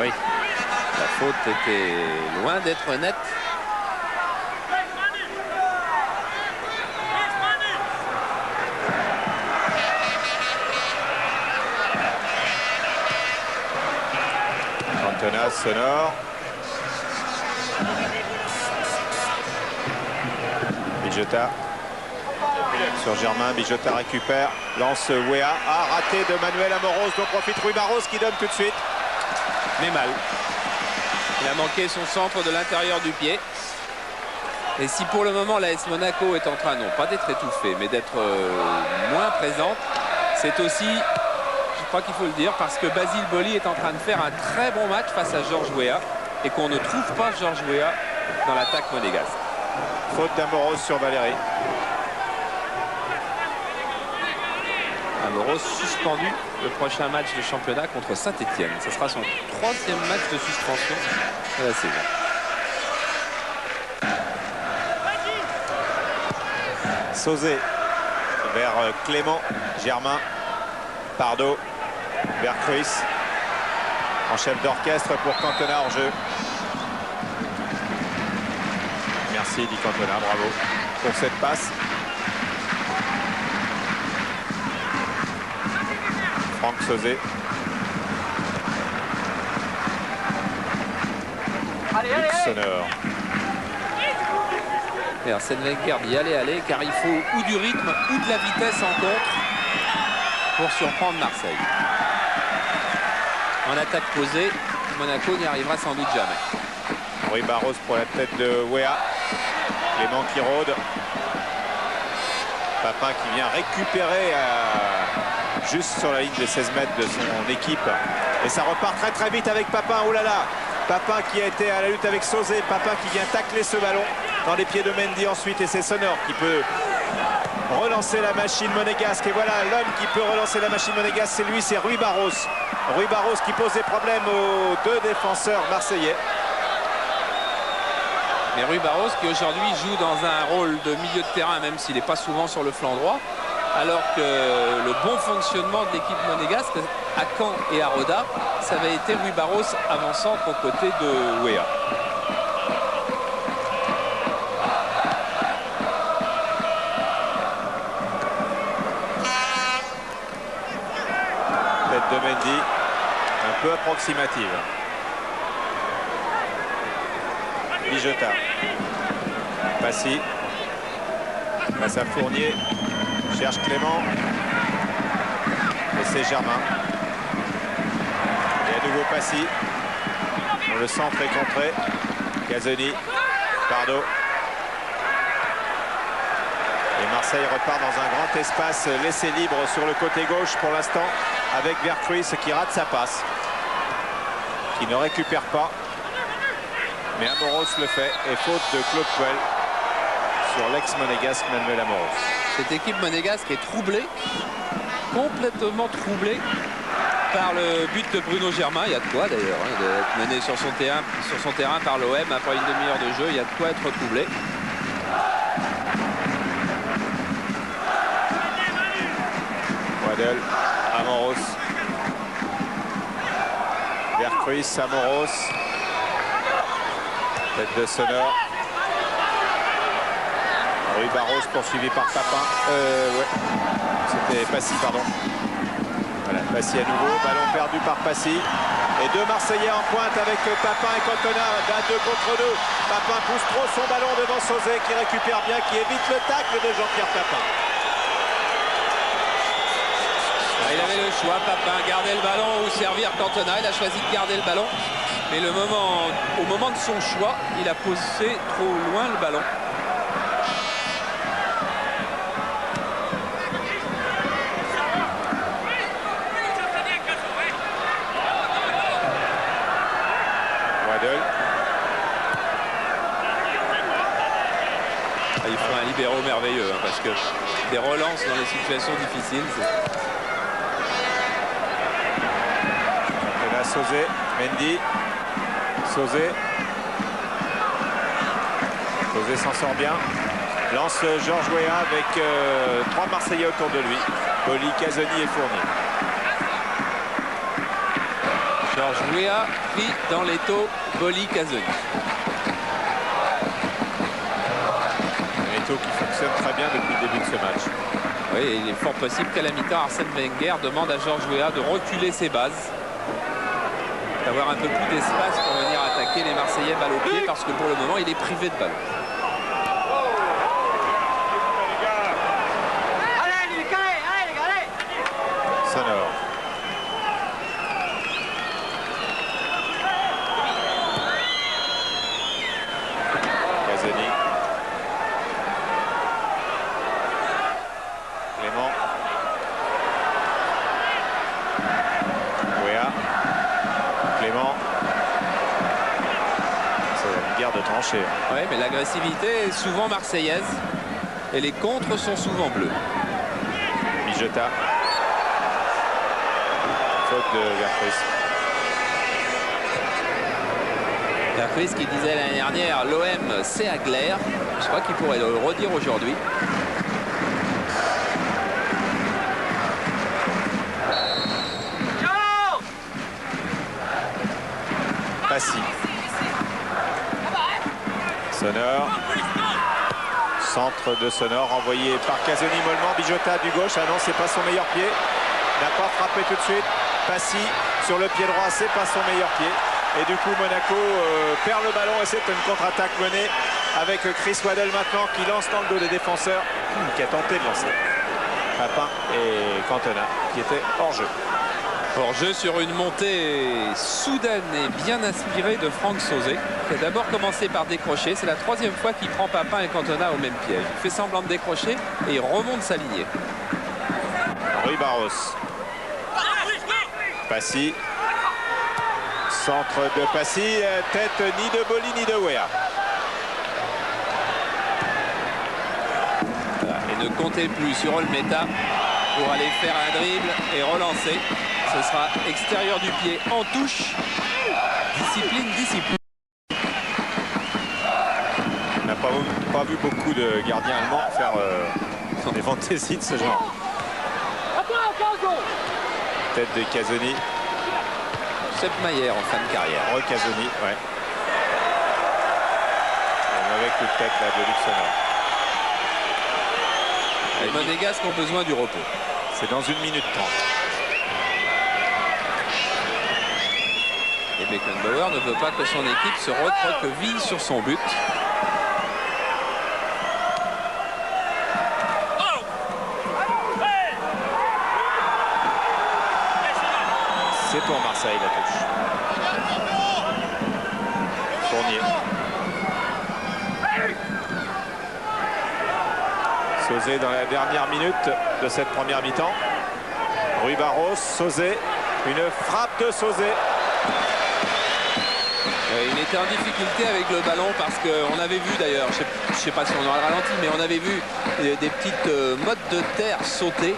Oui, la faute était loin d'être nette. Cantona sonore. Bijota sur Germain, Bijota récupère, lance Weah, raté de Manuel Amoros, dont profite Rui Barros qui donne tout de suite. Mais mal. Il a manqué son centre de l'intérieur du pied. Et si pour le moment l'AS Monaco est en train, non pas d'être étouffée, mais d'être moins présente, c'est aussi, je crois qu'il faut le dire, parce que Basile Boli est en train de faire un très bon match face à Georges Weah et qu'on ne trouve pas Georges Weah dans l'attaque monégasque. Faute d'Amoros sur Valéry. Amoros suspendu le prochain match de championnat contre Saint-Etienne. Ce sera son 3e match de suspension de la saison. Sauzé vers Clément, Germain, Pardo, vers Cruyff. En chef d'orchestre pour Cantona hors jeu. Merci, dit Cantona, bravo pour cette passe. Franck Sauzé. Sonore. Et Arsène Wenger dit allez, car il faut ou du rythme ou de la vitesse en contre pour surprendre Marseille. En attaque posée, Monaco n'y arrivera sans doute jamais. Rui Barros pour la tête de Weah. Clément qui rôde. Papin qui vient récupérer juste sur la ligne des 16 mètres de son équipe. Et ça repart très très vite avec Papin. Oh là là, Papin qui a été à la lutte avec Sauzé. Papin qui vient tacler ce ballon dans les pieds de Mendy ensuite. Et c'est Sonore qui peut relancer la machine monégasque. Et voilà, l'homme qui peut relancer la machine monégasque, c'est lui, c'est Rui Barros. Rui Barros qui pose des problèmes aux deux défenseurs marseillais. Mais Rui Barros qui aujourd'hui joue dans un rôle de milieu de terrain, même s'il n'est pas souvent sur le flanc droit, alors que le bon fonctionnement de l'équipe monégasque à Caen et à Roda, ça avait été Rui Barros avant-centre aux côtés de Weah. Mendy, un peu approximative. Bijota. Passy. Passe à Fournier. Cherche Clément. Et c'est Germain. Et à nouveau Passy. Le centre est contré. Casoni. Pardo. Et Marseille repart dans un grand espace laissé libre sur le côté gauche pour l'instant avec Vercruis qui rate sa passe. Qui ne récupère pas. Mais Amoros le fait et faute de Claude Puel sur l'ex-monégasque Manuel Amoros. Cette équipe monégasque est troublée, complètement troublée par le but de Bruno Germain. Il y a de quoi d'ailleurs d'être mené sur son terrain par l'OM après une demi-heure de jeu. Il y a de quoi être troublé. Waddle, Amoros. Vercruis, Amoros. Tête de Sonor. Rui Barros poursuivi par Papin. Ouais. C'était Passy, pardon. Voilà, Passy à nouveau. Ballon perdu par Passy. Et deux Marseillais en pointe avec Papin et Cantona. 2 contre 2. Papin pousse trop son ballon devant Sauzet qui récupère bien, qui évite le tacle de Jean-Pierre Papin. Il avait le choix, Papin, garder le ballon ou servir Cantona. Il a choisi de garder le ballon. Mais au moment de son choix, il a poussé trop loin le ballon. Waddle. Il faut un libéro merveilleux hein, parce que des relances dans les situations difficiles. Et là, Sauzet, Mendy. Sauzet s'en sort bien. Lance Georges Weah avec 3 Marseillais autour de lui. Boli, Casoni et Fournier. Georges Weah pris dans l'étau, Boli, Casoni. Un étau qui fonctionne très bien depuis le début de ce match. Oui, il est fort possible qu'à la mi-temps, Arsène Wenger demande à Georges Weah de reculer ses bases. D'avoir un peu plus d'espace pour venir attaquer les Marseillais balle au pied parce que pour le moment il est privé de ballon. Sonor. Casoni. Clément. Weah. Clément. C'est une guerre de tranchées. Oui, mais l'agressivité est souvent marseillaise et les contres sont souvent bleus. Bijota. Faute de Vercruis. Vercruis qui disait l'année dernière l'OM c'est Agler. Je crois qu'il pourrait le redire aujourd'hui. Passy. Sonor. Centre de Sonor envoyé par Casoni mollement. Bijota du gauche. Ah non, c'est pas son meilleur pied. N'a pas frappé tout de suite. Passy sur le pied droit, c'est pas son meilleur pied. Et du coup, Monaco perd le ballon et c'est une contre-attaque menée avec Chris Waddle maintenant qui lance dans le dos des défenseurs, qui a tenté de lancer. Papin et Cantona qui étaient hors jeu. Hors jeu sur une montée soudaine et bien inspirée de Franck Sauzet, qui a d'abord commencé par décrocher. C'est la 3e fois qu'il prend Papin et Cantona au même piège. Il fait semblant de décrocher et il remonte sa lignée. Rui Barros. Passy. Centre de Passy. Tête ni de Boli ni de Weah. Voilà. Et ne comptez plus sur Olmeta pour aller faire un dribble et relancer. Ce sera extérieur du pied en touche. Discipline, discipline. On n'a pas vu beaucoup de gardiens allemands faire des fantaisies de ce genre. Tête de Casoni. Sepp Maier en fin de carrière. Casoni, ouais. Un mauvais coup de tête là, de Luxembourg. Les Monégasques ont besoin du repos. C'est dans 1 minute 30. Beckenbauer ne veut pas que son équipe se recroqueville sur son but. C'est pour Marseille la touche. Fournier. Sauzé dans la dernière minute de cette première mi-temps. Rui Barros, Sauzé, une frappe de Sauzé. Il était en difficulté avec le ballon parce qu'on avait vu d'ailleurs, je ne sais pas si on aura le ralenti, mais on avait vu des petites mottes de terre sauter.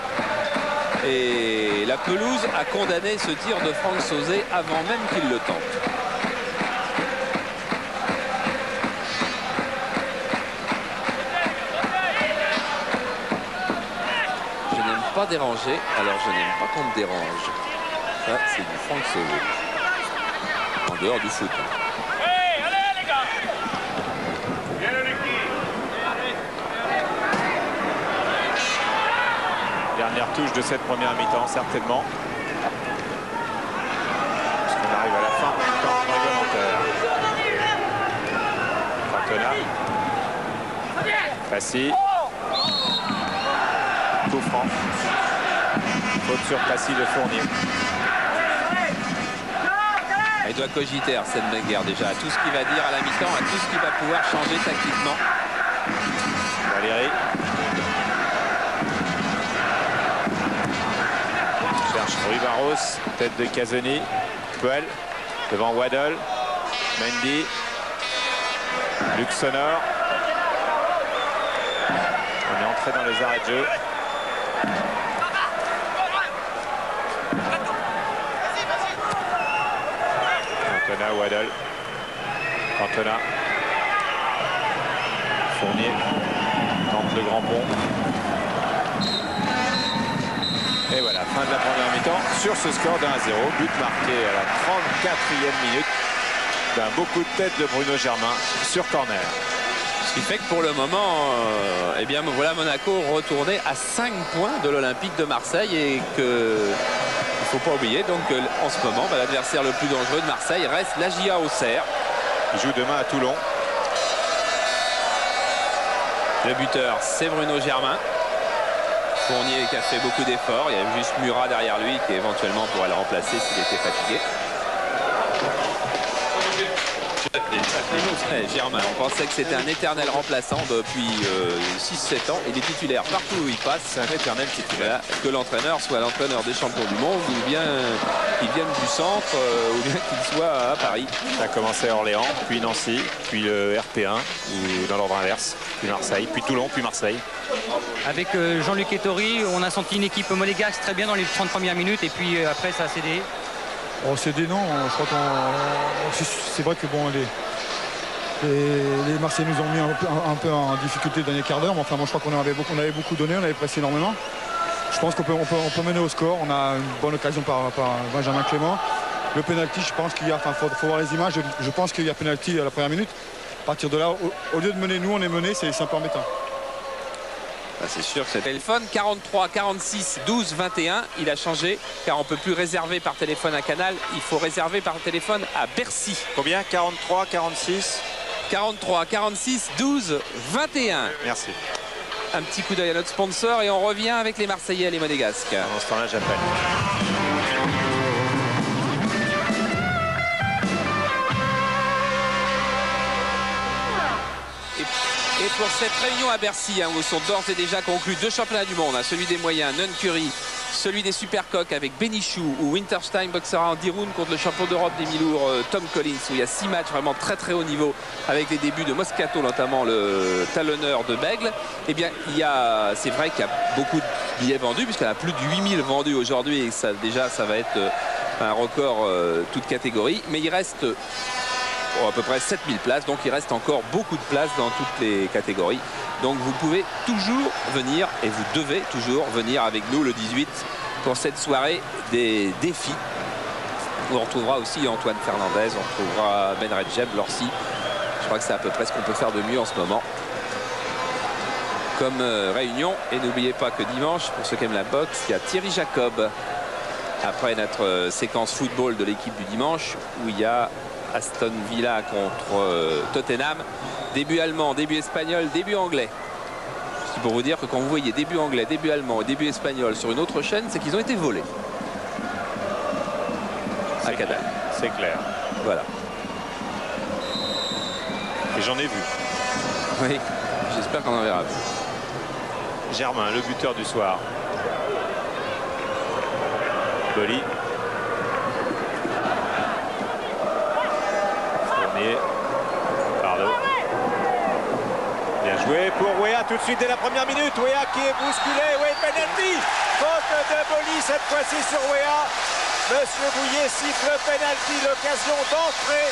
Et la pelouse a condamné ce tir de Franck Sauzé avant même qu'il le tente. Je n'aime pas déranger, alors je n'aime pas qu'on me dérange. Ça, c'est du Franck Sauzé. En dehors du foot. Dernière touche de cette première mi-temps, certainement. Puisqu'on arrive à la fin du temps réglementaire. Cantona. Passy. Coup franc. Faute sur Passy de Fournier. Il doit cogiter Arsène Wenger déjà à tout ce qu'il va dire à la mi-temps, à tout ce qu'il va pouvoir changer tactiquement. Valéry. Rui Barros, tête de Casoni, Puel, devant Waddle, Mendy, Luxonor. On est entré dans les arrêts de jeu. Cantona, Waddle, Cantona, Fournier, tente le grand pont. Et voilà, fin de la première mi-temps sur ce score de 1-0. But marqué à la 34e minute d'un beau coup de tête de Bruno Germain sur corner. Ce qui fait que pour le moment, eh bien voilà Monaco retourné à 5 points de l'Olympique de Marseille et que il ne faut pas oublier donc en ce moment l'adversaire le plus dangereux de Marseille reste l'AJA Auxerre. Il joue demain à Toulon. Le buteur c'est Bruno Germain. Fournier qui a fait beaucoup d'efforts. Il y a juste Murat derrière lui qui éventuellement pourrait le remplacer s'il était fatigué. Germain, on pensait que c'était un éternel remplaçant depuis 6-7 ans. Il est titulaire partout où il passe. C'est un éternel titulaire. Que l'entraîneur soit l'entraîneur des champions du monde ou bien qu'il vienne du centre ou bien qu'il soit à Paris. Ça a commencé à Orléans, puis Nancy, puis RP1 ou dans l'ordre inverse, puis Marseille, puis Toulon, puis Marseille. Avec Jean-Luc Ettori, on a senti une équipe monégasque très bien dans les 30 premières minutes et puis après ça a cédé. Oh, cédé non, je crois qu'on... C'est vrai que bon, les Marseillais nous ont mis un peu en difficulté le dernier quart d'heure, mais enfin moi je crois qu'on avait beaucoup donné, on avait pressé énormément. Je pense qu'on peut mener au score, on a une bonne occasion par Benjamin Clément. Le penalty, je pense qu'il y a, enfin faut voir les images, je pense qu'il y a penalty à la première minute. À partir de là, au lieu de mener nous, on est mené, c'est un peu embêtant. C'est sûr, c'est téléphone 43 46 12 21. Il a changé car on ne peut plus réserver par téléphone à Canal. Il faut réserver par téléphone à Bercy. Combien? 43, 46 43 46 12 21. Merci. Un petit coup d'œil à notre sponsor et on revient avec les Marseillais et les Monégasques. Dans ce temps-là, j'appelle. Et pour cette réunion à Bercy, où sont d'ores et déjà conclus 2 championnats du monde, celui des moyens, Nuncury, celui des Supercoques avec Benichou, où Winterstein boxera en 10 rounds contre le champion d'Europe des mi-lourds Tom Collins, où il y a 6 matchs vraiment très très haut niveau, avec les débuts de Moscato, notamment le talonneur de Bègle. Eh bien, c'est vrai qu'il y a beaucoup de billets vendus, puisqu'il y en a plus de 8000 vendus aujourd'hui, et ça, déjà, ça va être un record toute catégorie. Mais il reste... à peu près 7000 places, donc il reste encore beaucoup de places dans toutes les catégories. Donc vous pouvez toujours venir et vous devez toujours venir avec nous le 18 pour cette soirée des défis. On retrouvera aussi Antoine Fernandez, on retrouvera Ben Redjeb, Lorsi. Je crois que c'est à peu près ce qu'on peut faire de mieux en ce moment comme réunion. Et n'oubliez pas que dimanche, pour ceux qui aiment la boxe, il y a Thierry Jacob après notre séquence football de l'équipe du dimanche où il y a Aston Villa contre Tottenham. Début allemand, début espagnol, début anglais. C'est pour vous dire que quand vous voyez début anglais, début allemand et début espagnol sur une autre chaîne, c'est qu'ils ont été volés. À Qatar. C'est clair. Voilà. Et j'en ai vu. Oui, j'espère qu'on en verra plus. Germain, le buteur du soir. Boli. Fournier. Pardo. Bien joué pour Weah tout de suite dès la première minute. Weah qui est bousculé. Oui, penalty. Faute de Boli cette fois-ci sur Weah. Monsieur Bouillet siffle penalty. L'occasion d'entrer,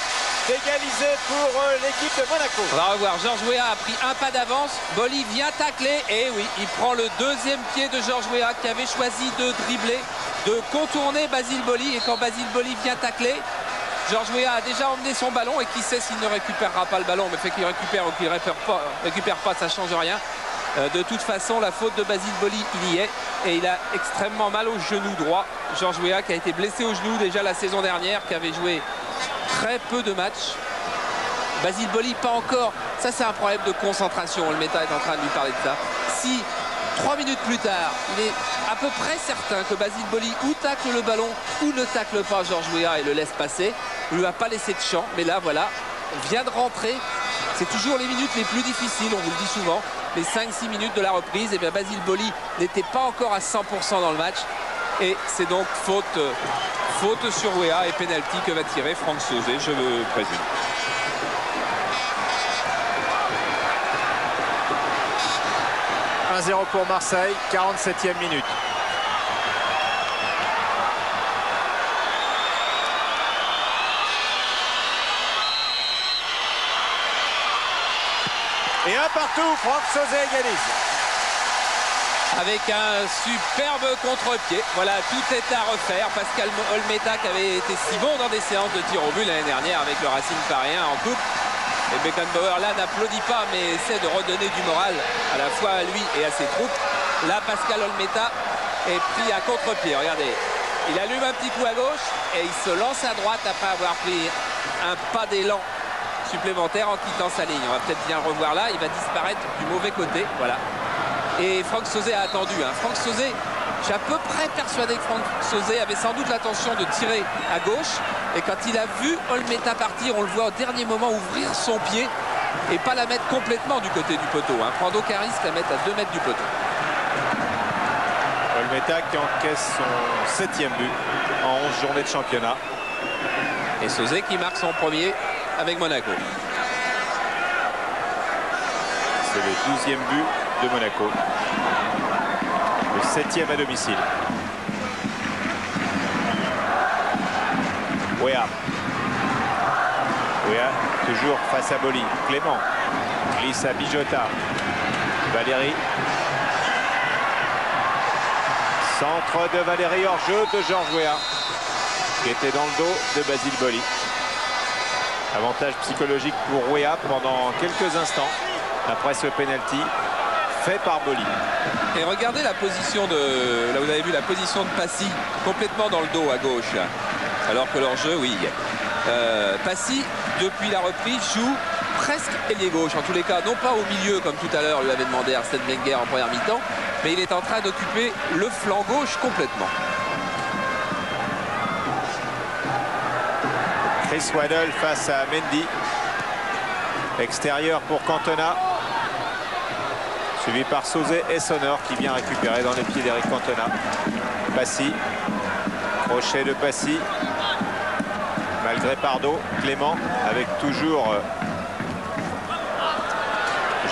d'égaliser pour l'équipe de Monaco. On va revoir. Georges Weah a pris un pas d'avance. Boli vient tacler. Et oui, il prend le deuxième pied de Georges Weah qui avait choisi de dribbler, de contourner Basile Boli. Et quand Basile Boli vient tacler, Georges Weah a déjà emmené son ballon. Et qui sait s'il ne récupérera pas le ballon. Mais fait qu'il récupère ou qu'il ne récupère pas, ça ne change rien. De toute façon, la faute de Basile Boli, il y est. Et il a extrêmement mal au genou droit. Georges Weah qui a été blessé au genou déjà la saison dernière, qui avait joué très peu de matchs. Basile Boli, pas encore. Ça, c'est un problème de concentration. Le méta est en train de lui parler de ça. Si 3 minutes plus tard, il est à peu près certain que Basile Boli ou tacle le ballon ou ne tacle pas Georges Weah et le laisse passer, il ne lui a pas laissé de champ. Mais là, voilà, on vient de rentrer. C'est toujours les minutes les plus difficiles, on vous le dit souvent. Les 5-6 minutes de la reprise, et bien Basile Boli n'était pas encore à 100% dans le match. Et c'est donc faute sur Weah et pénalty que va tirer Franck Sauzet, je le présume. « 1-0 pour Marseille, 47e minute. Et un partout, Franck Sauzet égalise. Avec un superbe contre-pied. Voilà, tout est à refaire. Pascal Olmeta qui avait été si bon dans des séances de tir au but l'année dernière avec le Racing parisien en coupe. Et Beckenbauer là n'applaudit pas mais essaie de redonner du moral à la fois à lui et à ses troupes. Là, Pascal Olmeta est pris à contre-pied. Regardez, il allume un petit coup à gauche et il se lance à droite après avoir pris un pas d'élan supplémentaire en quittant sa ligne. On va peut-être bien le revoir là. Il va disparaître du mauvais côté. Voilà. Et Franck Sauzet a attendu. Franck Sauzet, je suis à peu près persuadé que Franck Sauzet avait sans doute l'intention de tirer à gauche. Et quand il a vu Olmeta partir, on le voit au dernier moment ouvrir son pied et pas la mettre complètement du côté du poteau. Prendre aucun risque, la mettre à 2 mètres du poteau. Olmeta qui encaisse son 7e but en 11 journées de championnat. Et Sauzet qui marque son premier avec Monaco. C'est le 12e but de Monaco. Le 7e à domicile. Weah. Weah toujours face à Boli. Clément glisse à Bijota. Valéry. Centre de Valéry hors jeu de Georges Weah qui était dans le dos de Basile Boli. Avantage psychologique pour Weah pendant quelques instants après ce penalty fait par Boli. Et regardez la position de... Là vous avez vu la position de Passy complètement dans le dos à gauche. Là. Alors que leur jeu, oui. Passy, depuis la reprise, joue presque ailier gauche. En tous les cas, non pas au milieu comme tout à l'heure lui avait demandé Arsène Wenger en première mi-temps, mais il est en train d'occuper le flanc gauche complètement. Chris Waddle face à Mendy. Extérieur pour Cantona. Suivi par Sauzet et Sonneur qui vient récupérer dans les pieds d'Eric Cantona. Passy. Crochet de Passy. Malgré Pardo. Clément avec toujours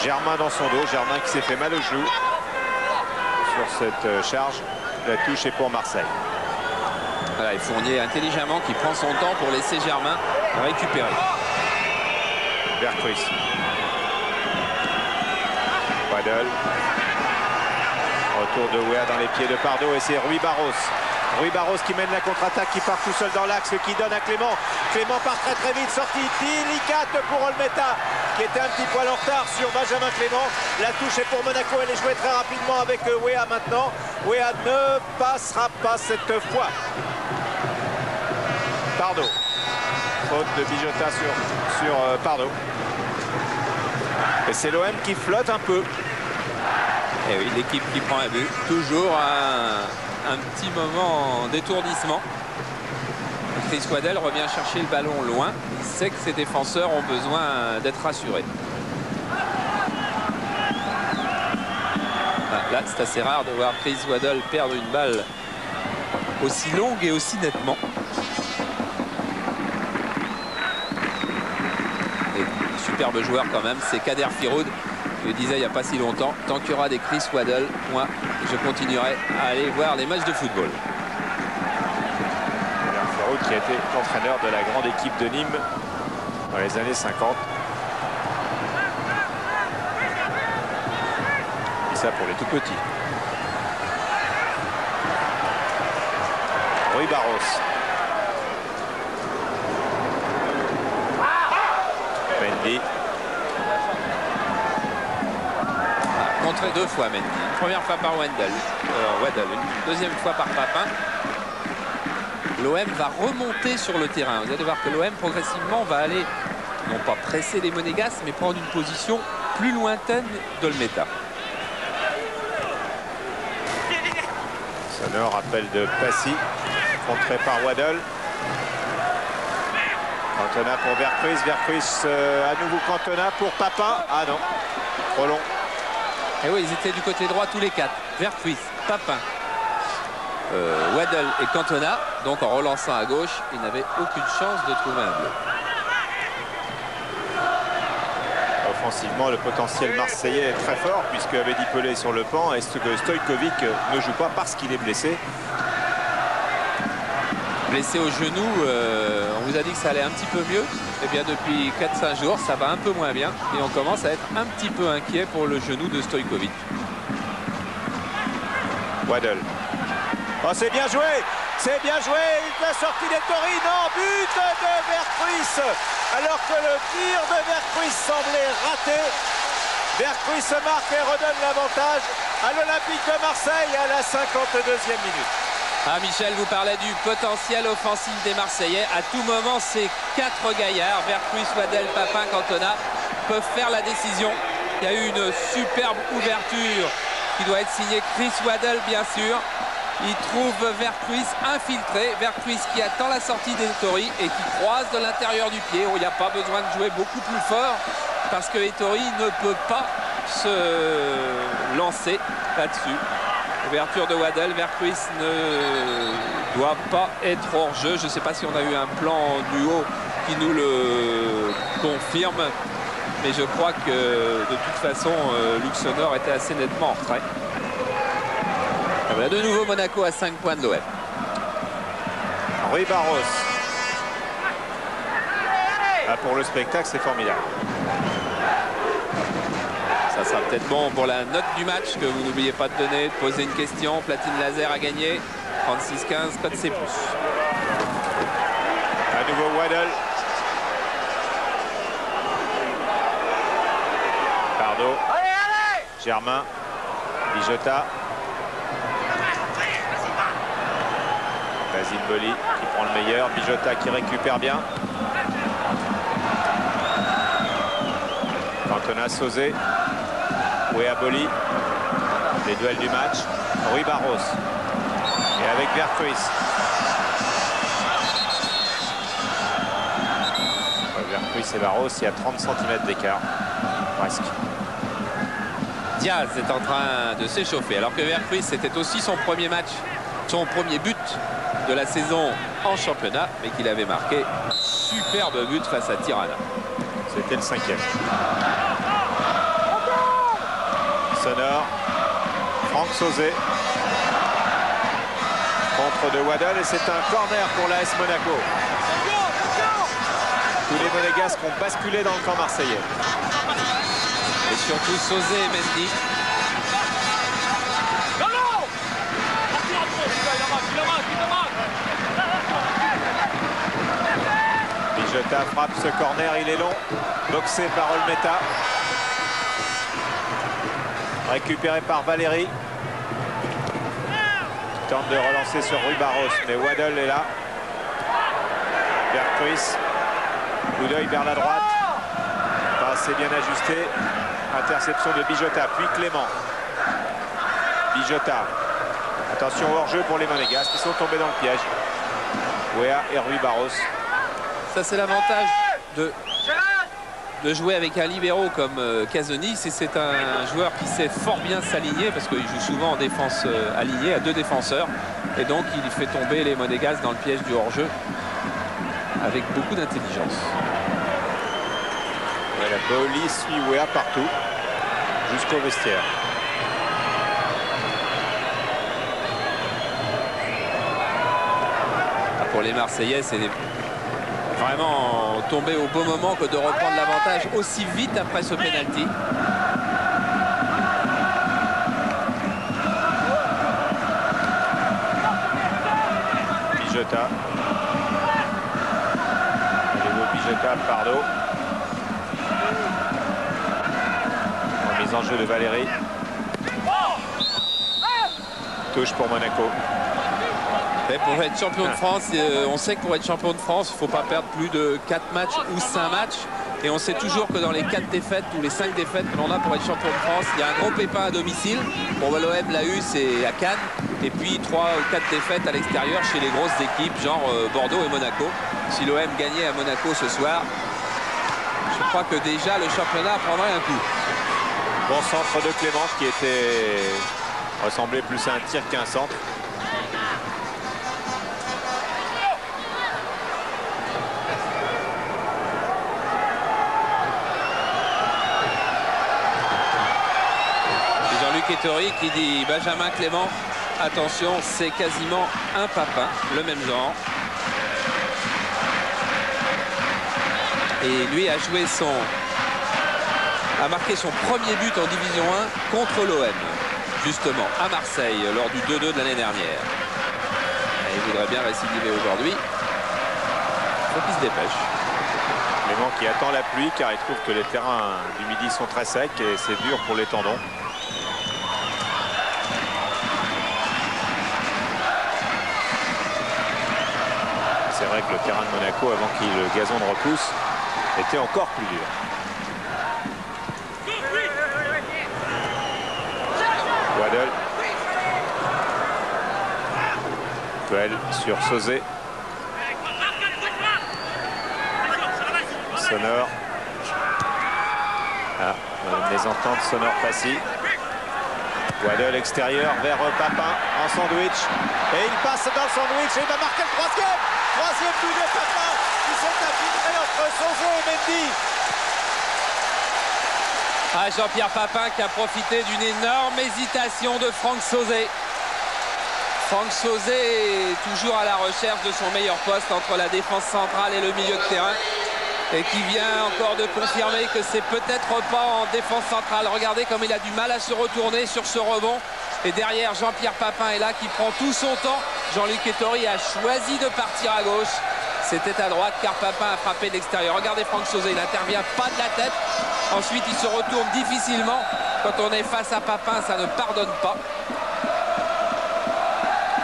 Germain dans son dos. Germain qui s'est fait mal au genou sur cette charge. La touche est pour Marseille. Voilà, et Fournier intelligemment qui prend son temps pour laisser Germain récupérer. Vercruz. Waddle. Retour de Weah dans les pieds de Pardo et c'est Rui Barros Rui Barros qui mène la contre-attaque, qui part tout seul dans l'axe, qui donne à Clément. Clément part très vite, sortie délicate pour Olmeta, qui était un petit poil en retard sur Benjamin Clément. La touche est pour Monaco, elle est jouée très rapidement avec Wea maintenant. Wea ne passera pas cette fois. Pardo. Faute de Bijota sur Pardo. Et c'est l'OM qui flotte un peu. Et oui, l'équipe qui prend un but. Toujours un petit moment d'étourdissement. Chris Waddell revient chercher le ballon loin. Il sait que ses défenseurs ont besoin d'être rassurés. Là, c'est assez rare de voir Chris Waddell perdre une balle aussi longue et aussi nettement. Et superbe joueur quand même, c'est Kader Firoud. Je le disais il n'y a pas si longtemps, tant qu'il y aura des Chris Waddell, moi je continuerai à aller voir les matchs de football. Firoud qui a été entraîneur de la grande équipe de Nîmes dans les années 50. Et ça pour les tout petits. Rui Barros. Mendy. Contré 2 fois Mendy. Une première fois par Waddell, une deuxième fois par Papin. L'OM va remonter sur le terrain. Vous allez voir que l'OM progressivement va aller, non pas presser les Monégasques, mais prendre une position plus lointaine d'Olmeta. Sonore appel de Passy, contré par Waddell. Cantona pour Vercruis, à nouveau Cantona pour Papin. Ah non, trop long. Et oui, ils étaient du côté droit tous les quatre. Vercruis, Papin, Waddell et Cantona. Donc en relançant à gauche, ils n'avaient aucune chance de trouver un but. Offensivement, le potentiel marseillais est très fort puisque Abedi Pelé est sur le banc et Stojkovic ne joue pas parce qu'il est blessé. Blessé au genou, on vous a dit que ça allait un petit peu mieux. Eh bien depuis 4-5 jours, ça va un peu moins bien et on commence à être un petit peu inquiet pour le genou de Stojkovic. Waddell. Oh, c'est bien joué! C'est bien joué! La sortie d'Ettori, non! But de Vercruis! Alors que le tir de Vercruis semblait raté. Vercruis marque et redonne l'avantage à l'Olympique de Marseille à la 52e minute. Ah, Michel vous parlait du potentiel offensif des Marseillais. À tout moment, ces 4 gaillards, Vercruis, Waddell, Papin, Cantona, peuvent faire la décision. Il y a eu une superbe ouverture qui doit être signée Chris Waddell, bien sûr. Il trouve Vercruis infiltré. Vercruis qui attend la sortie d'Ettori et qui croise de l'intérieur du pied. Il n'y a pas besoin de jouer beaucoup plus fort parce que Ettori ne peut pas se lancer là-dessus. Ouverture de Waddell. Vercruis ne doit pas être hors jeu. Je ne sais pas si on a eu un plan du haut qui nous le confirme. Mais je crois que de toute façon, Luxembourg était assez nettement en retrait. Et voilà de nouveau Monaco à 5 points de l'OM. Rui Barros. Ah, pour le spectacle, c'est formidable. Ça sera peut-être bon pour la note du match que vous n'oubliez pas de donner, de poser une question. Platine laser à gagner. 36-15, code C+. À nouveau Waddell. Pardo. Germain. Bijota. Basile Boli qui prend le meilleur. Bijota qui récupère bien. Cantona, Sauzé. Wea Boli. Les duels du match. Rui Barros. Et avec Vercruis. Vercruis et Barros, il y a 30 cm d'écart. Presque. Diaz est en train de s'échauffer. Alors que Vercruis, c'était aussi son premier match, son premier but de la saison en championnat, mais qu'il avait marqué superbe but face à Tirana. C'était le 5e. Sonore. Franck Sauzé. Contre de Waddell et c'est un corner pour l'AS Monaco. Tous les Monégasques ont basculé dans le camp marseillais. Et surtout Sauzé et Mendy. Bijota frappe ce corner, il est long. Boxé par Olmeta. Récupéré par Valéry. Tente de relancer sur Rui Barros, mais Waddle est là. Vercruis. Coup d'œil vers la droite. Pas assez bien ajusté. Interception de Bijota, puis Clément. Bijota. Attention au hors-jeu pour les Monégasques qui sont tombés dans le piège. Wea et Rui Barros. Ça, c'est l'avantage de jouer avec un libéro comme Casoni. C'est un joueur qui sait fort bien s'aligner parce qu'il joue souvent en défense alignée à 2 défenseurs. Et donc, il fait tomber les Monégasques dans le piège du hors-jeu avec beaucoup d'intelligence. Voilà, Boli suit Wea partout jusqu'au vestiaire. Pour les Marseillais, c'est vraiment tombé au bon moment que de reprendre l'avantage aussi vite après ce pénalty. Bijota. À nouveau Bijota, Pardo. Remise en jeu de Valéry. Touche pour Monaco. Et pour être champion de France, on sait que pour être champion de France, il ne faut pas perdre plus de 4 matchs ou 5 matchs. Et on sait toujours que dans les 4 défaites ou les 5 défaites que l'on a pour être champion de France, il y a un gros pépin à domicile. Bon, l'OM l'a eu, c'est à Cannes. Et puis 3 ou 4 défaites à l'extérieur chez les grosses équipes, genre Bordeaux et Monaco. Si l'OM gagnait à Monaco ce soir, je crois que déjà le championnat prendrait un coup. Bon centre de Clément qui ressemblait plus à un tir qu'un centre. Ettori qui dit Benjamin Clément, attention, c'est quasiment un Papin, le même genre. Et lui a marqué son premier but en Division 1 contre l'OM, justement, à Marseille, lors du 2-2 de l'année dernière. Et il voudrait bien récidiver aujourd'hui. Il faut qu'il se dépêche. Clément qui attend la pluie car il trouve que les terrains du Midi sont très secs et c'est dur pour les tendons. C'est vrai que le terrain de Monaco, avant qu'il y ait le gazon de repousse, était encore plus dur. Waddle. Puel sur Sauzé. Sonore. Ah, mésentente Sonore-Passy. Waddle extérieur vers Papin en sandwich. Et il passe dans le sandwich et il va marquer le troisième. Troisième but de Papin qui s'est infiltré entre Sauzé et Mendy. Ah, Jean-Pierre Papin qui a profité d'une énorme hésitation de Franck Sauzé. Franck Sauzé est toujours à la recherche de son meilleur poste entre la défense centrale et le milieu de terrain. Et qui vient encore de confirmer que c'est peut-être pas en défense centrale. Regardez comme il a du mal à se retourner sur ce rebond. Et derrière, Jean-Pierre Papin est là qui prend tout son temps. Jean-Luc Ettori a choisi de partir à gauche. C'était à droite car Papin a frappé de l'extérieur. Regardez Franck Sauzé, il n'intervient pas de la tête. Ensuite, il se retourne difficilement. Quand on est face à Papin, ça ne pardonne pas.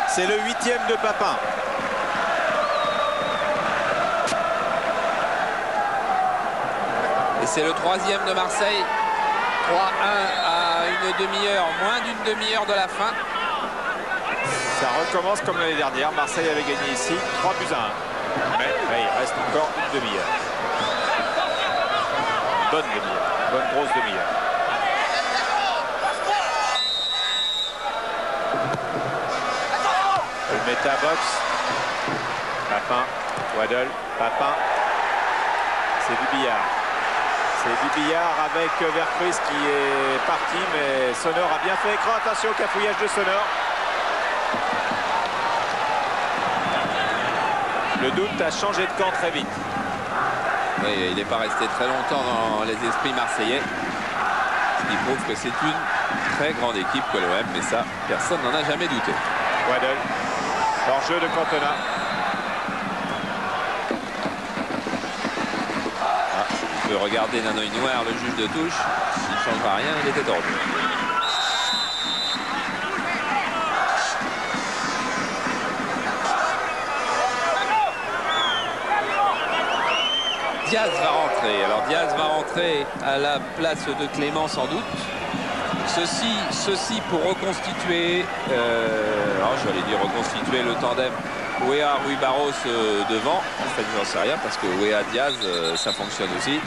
C'est le 8e de Papin. Et c'est le 3e de Marseille. 3-1 à une demi-heure, moins d'une demi-heure de la fin. Ça recommence comme l'année dernière. Marseille avait gagné ici 3 buts à 1. Mais il reste encore une demi-heure. Bonne demi-heure. Bonne grosse demi-heure. Le méta-box. Papin. Waddle. Papin. C'est du billard. C'est du billard avec Vercruis qui est parti, mais Sonore a bien fait écran. Attention au cafouillage de Sonore. Le doute a changé de camp très vite. Oui, il n'est pas resté très longtemps dans les esprits marseillais. Ce qui prouve que c'est une très grande équipe que l'OM, mais ça, personne n'en a jamais douté. Waddle. Hors-jeu de Cantona. On peut regarder d'un œil noir le juge de touche. Il ne changera rien, il était hors jeu. Diaz va rentrer. Alors Diaz va rentrer à la place de Clément sans doute. Ceci pour reconstituer, j'allais dire reconstituer le tandem Weah-Rui Barros devant. En fait, j'en sais rien parce que Weah-Diaz, ça fonctionne aussi.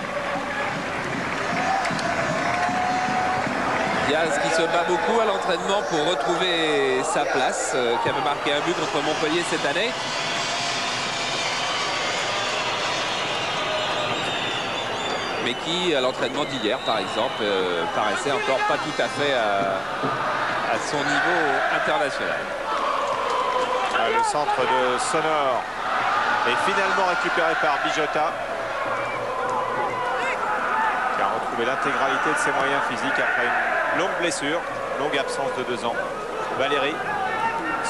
Diaz qui se bat beaucoup à l'entraînement pour retrouver sa place, qui avait marqué un but contre Montpellier cette année. Mais qui, à l'entraînement d'hier, par exemple, paraissait encore pas tout à fait à son niveau international. Le centre de Sonor est finalement récupéré par Bijota, qui a retrouvé l'intégralité de ses moyens physiques après une longue blessure, longue absence de 2 ans. Valéry,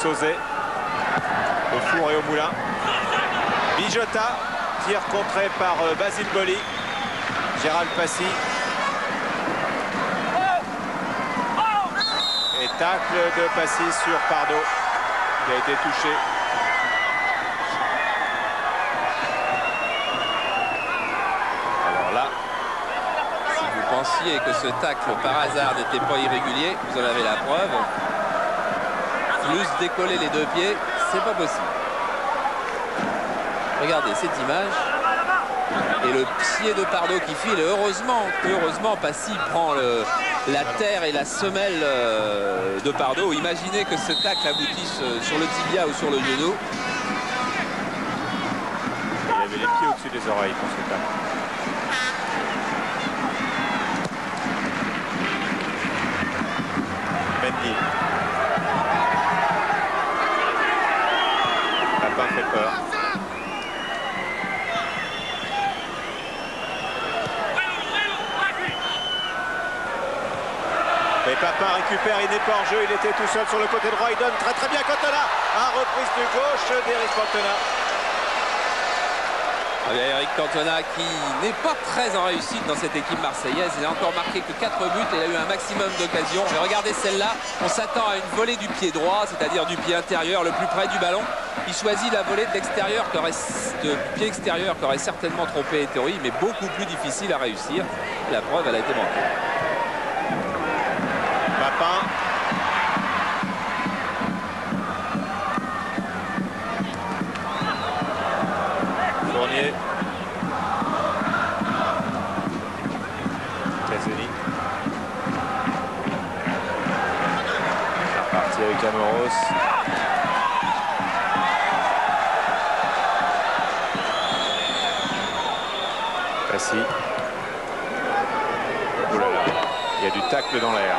Sauzet, au four et au moulin. Bijota, tir contré par Basile Boli. Gérald Passy. Et tacle de Passy sur Pardo, qui a été touché. Alors là, si vous pensiez que ce tacle par hasard n'était pas irrégulier, vous en avez la preuve. Plus décoller les 2 pieds, c'est pas possible. Regardez cette image. Et le pied de Pardo qui file. Et heureusement, Passy prend la terre et la semelle de Pardo. Imaginez que ce tacle aboutisse sur le tibia ou sur le genou. Il avait les pieds au-dessus des oreilles pour ce tacle. Mendy. Papin fait peur. Et Papin récupère, il n'est pas en jeu, il était tout seul sur le côté droit, il donne très bien Cantona. Reprise du gauche d'Eric Cantona. Eric Cantona qui n'est pas très en réussite dans cette équipe marseillaise. Il n'a encore marqué que 4 buts, il a eu un maximum d'occasions. Mais regardez celle-là, on s'attend à une volée du pied droit, c'est-à-dire du pied intérieur le plus près du ballon. Il choisit la volée de l'extérieur, de pied extérieur, qui aurait certainement trompé Ettori, mais beaucoup plus difficile à réussir. La preuve, elle a été manquée. Papin. Fournier. Caselli. C'est reparti avec Amoros. Passy. Oh là là, il y a du tacle dans l'air.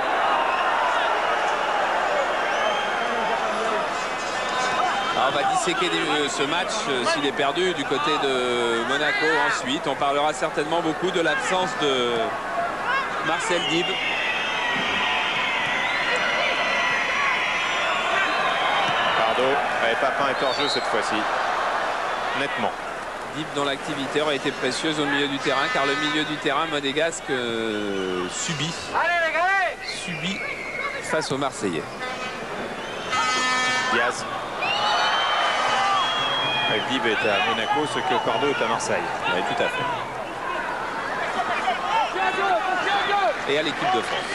On va disséquer ce match s'il est perdu du côté de Monaco ensuite. On parlera certainement beaucoup de l'absence de Marcel Dib. Pardo, Papin est hors jeu cette fois-ci. Nettement. Dib dont l'activité aurait été précieuse au milieu du terrain, car le milieu du terrain monégasque subit face aux Marseillais. Diaz. Dib est à Monaco, ce que Pardo est à Marseille. Oui, tout à fait. Et à l'équipe de France.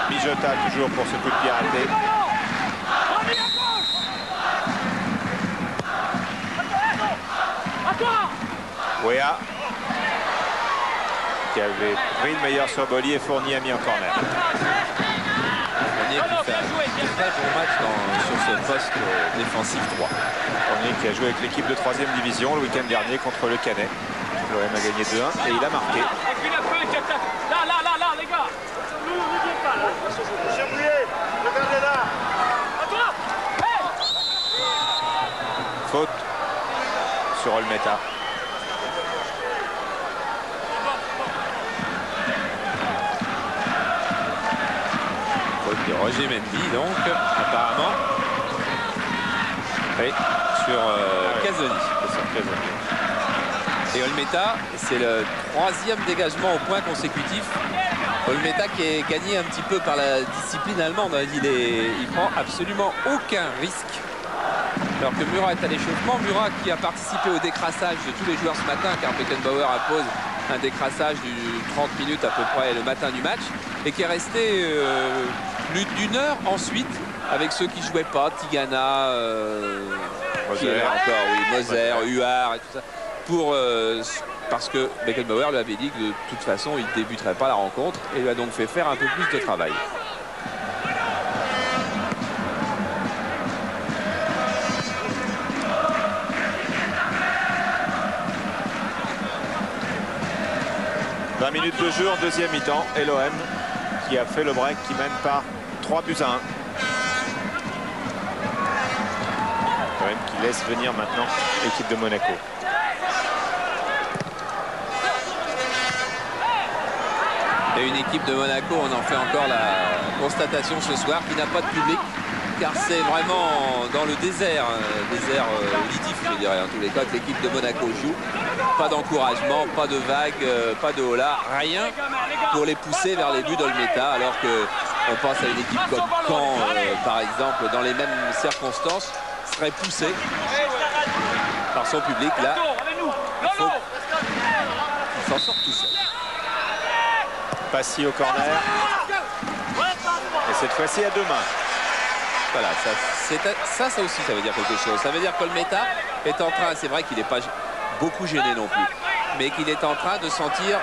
Bijota toujours pour ce coup de pied arrêté. Weah, qui avait pris le meilleur sur Boli, et Fournier a mis en corner. Fournier qui fait un très bon match sur ce poste défensif 3. Fournier qui a joué avec l'équipe de 3e division le week-end dernier contre le Canet. L'OM a gagné 2-1 et il a marqué. Là, les gars. Regardez là. Faute sur Olmeta. Faute de Roger Mendy, donc, apparemment. Oui, sur Casoni. Et Olmeta, c'est le 3e dégagement au point consécutif. Olmeta qui est gagné un petit peu par la discipline allemande. Il prend absolument aucun risque. Alors que Murat est à l'échauffement. Murat qui a participé au décrassage de tous les joueurs ce matin, car Beckenbauer impose un décrassage du 30 minutes à peu près le matin du match. Et qui est resté plus d'1 heure ensuite avec ceux qui ne jouaient pas. Tigana, Moser, Huard et tout ça. Parce que Beckenbauer lui avait dit que de toute façon il ne débuterait pas la rencontre et lui a donc fait faire un peu plus de travail. « 20 minutes de jeu en deuxième mi-temps et l'OM qui a fait le break, qui mène par 3-1. L'OM qui laisse venir maintenant l'équipe de Monaco. Et une équipe de Monaco, on en fait encore la constatation ce soir, qui n'a pas de public, car c'est vraiment dans le désert auditif, je dirais, en tous les cas, que l'équipe de Monaco joue. Pas d'encouragement, pas de vagues, pas de holà, rien pour les pousser vers les buts d'Olmeta, alors qu'on pense à une équipe comme Caen, par exemple, dans les mêmes circonstances, serait poussée par son public. Là, il faut qu'il s'en sorte tout seul. Passy au corner. Et cette fois-ci à 2 mains. Voilà, ça aussi, ça veut dire quelque chose. Ça veut dire qu'Olmeta est en train, c'est vrai qu'il n'est pas beaucoup gêné non plus, mais qu'il est en train de se sentir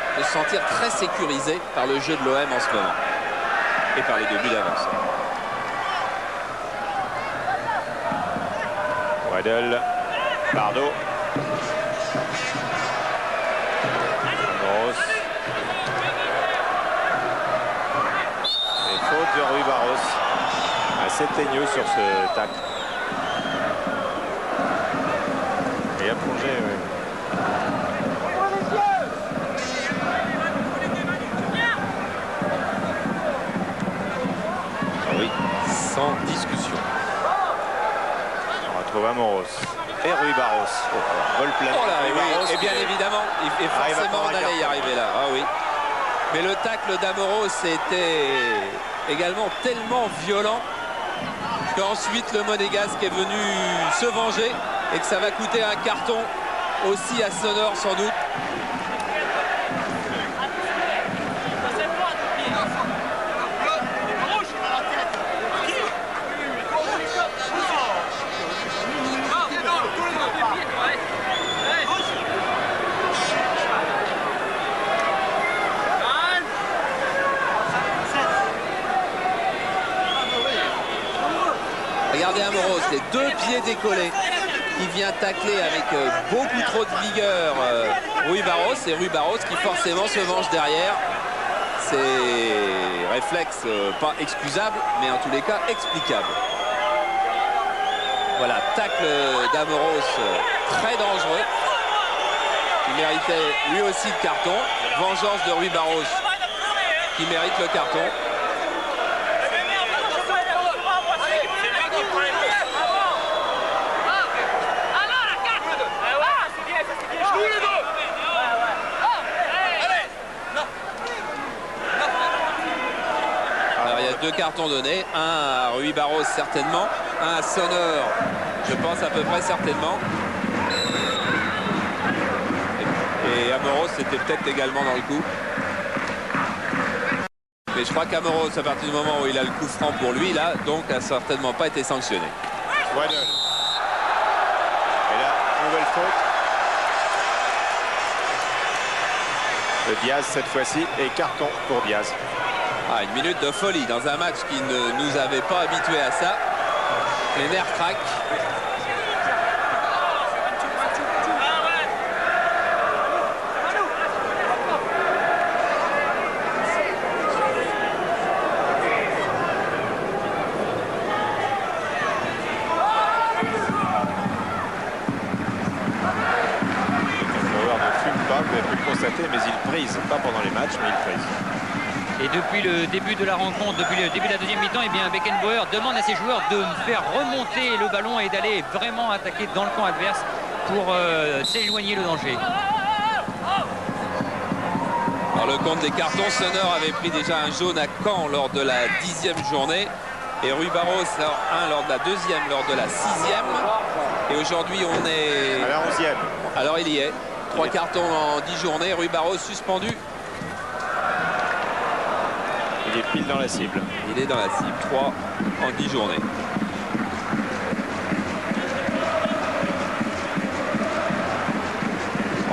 très sécurisé par le jeu de l'OM en ce moment. Et par les 2 buts d'avance. Waddle, Bardot. De Rui Barros, assez teigneux sur ce tacle. Et a plongé, oui. Ah oui, sans discussion. On retrouve Amoros et Rui Barros. Vol plein. Oh là, oui, et bien évidemment, et forcément on allait y arriver là. Ah oui. Mais le tacle d'Amoros était également tellement violent qu'ensuite le Monégasque est venu se venger et que ça va coûter un carton aussi à Sonor sans doute. Regardez Amoros, les 2 pieds décollés, qui vient tacler avec beaucoup trop de vigueur Rui Barros, et Rui Barros qui forcément se venge derrière. C'est réflexe pas excusable, mais en tous les cas explicable. Voilà, tacle d'Amoros très dangereux, qui méritait lui aussi le carton. Vengeance de Rui Barros qui mérite le carton. Alors il y a 2 cartons donnés, un à Rui Barros certainement, un à Sonor, je pense à peu près certainement. Et Amoros c'était peut-être également dans le coup. Mais je crois qu'Amoros, à partir du moment où il a le coup franc pour lui, là, donc a certainement pas été sanctionné. Waddle. Et là, nouvelle faute. De Diaz cette fois-ci, et carton pour Diaz. Ah, une minute de folie dans un match qui ne nous avait pas habitués à ça. Les nerfs craquent. Beckenbauer ne fume pas, vous avez pu le constater, mais il prise. Pas pendant les matchs, mais il prise. Et depuis le début de la rencontre, depuis le début de la deuxième mi-temps, eh bien Beckenbauer demande à ses joueurs de faire remonter le ballon et d'aller vraiment attaquer dans le camp adverse pour s'éloigner le danger. Alors le compte des cartons, Sonor avait pris déjà un jaune à Caen lors de la 10e journée. Et Rui Barros, un lors de la 2e, lors de la 6e. Et aujourd'hui, on est... À la 11e. Alors il y est. 3 cartons en 10 journées. Rui Barros suspendu. Il est pile dans la cible. Il est dans la cible. 3 en 10 journées.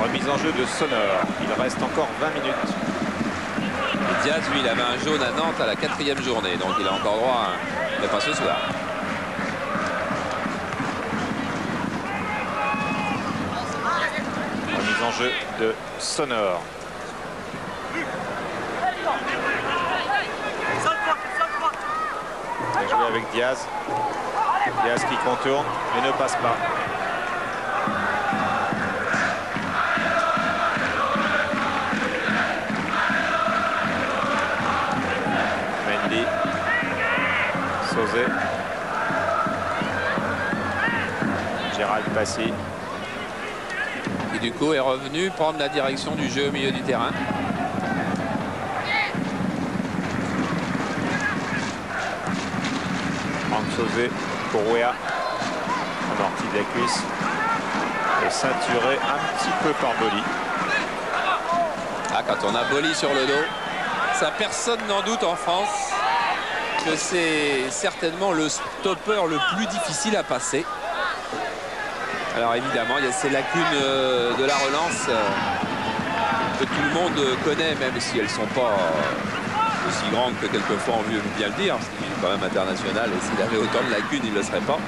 Remise en jeu de Sonor. Il reste encore 20 minutes. Et Diaz, lui, il avait un jaune à Nantes à la 4e journée. Donc il a encore droit à... Mais pas ce soir. Remise en jeu de Sonor. Bien joué avec Diaz. Diaz qui contourne mais ne passe pas. Mendy. Sauzet. Gérald Passy. Et du coup est revenu prendre la direction du jeu au milieu du terrain. Franck Sauzet pour Wea. Amorti de la cuisse. Et ceinturé un petit peu par Boli. Ah, quand on a Boli sur le dos, ça personne n'en doute en France que c'est certainement le stopper le plus difficile à passer. Alors évidemment, il y a ces lacunes de la relance que tout le monde connaît, même si elles ne sont pas aussi grandes que quelquefois on veut bien le dire, parce qu'il est quand même international et s'il avait autant de lacunes, il ne le serait pas.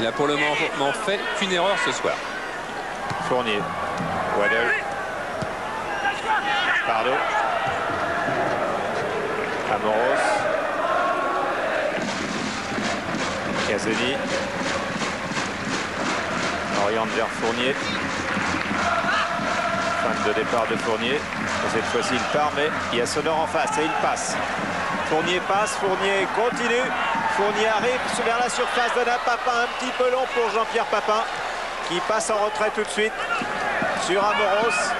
Il a pour le moment fait qu'une erreur ce soir. Fournier. Waddell. Pardo. Amoros. Caselli. Oriente vers Fournier. Fin de départ de Fournier. Et cette fois-ci il part, mais il y a Sonor en face et il passe. Fournier passe, Fournier continue. Fournier arrive vers la surface, donne à Papin, un petit peu long pour Jean-Pierre Papin qui passe en retrait tout de suite sur Amoros.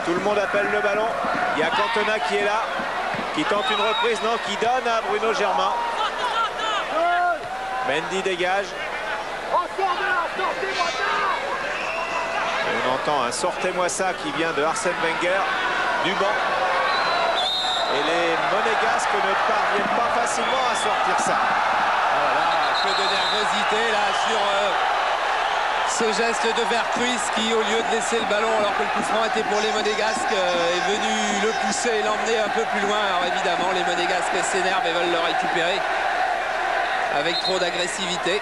Tout le monde appelle le ballon. Il y a Cantona qui est là, qui tente une reprise, non, qui donne à Bruno Germain. Mendy dégage. Et on entend un sortez-moi ça qui vient de Arsène Wenger du banc. Et les Monégasques ne parviennent pas facilement à sortir ça. Voilà, un peu de nervosité là sur ce geste de Vercruis qui, au lieu de laisser le ballon alors que le coup franc était pour les Monégasques, est venu le pousser et l'emmener un peu plus loin. Alors évidemment, les Monégasques s'énervent et veulent le récupérer avec trop d'agressivité.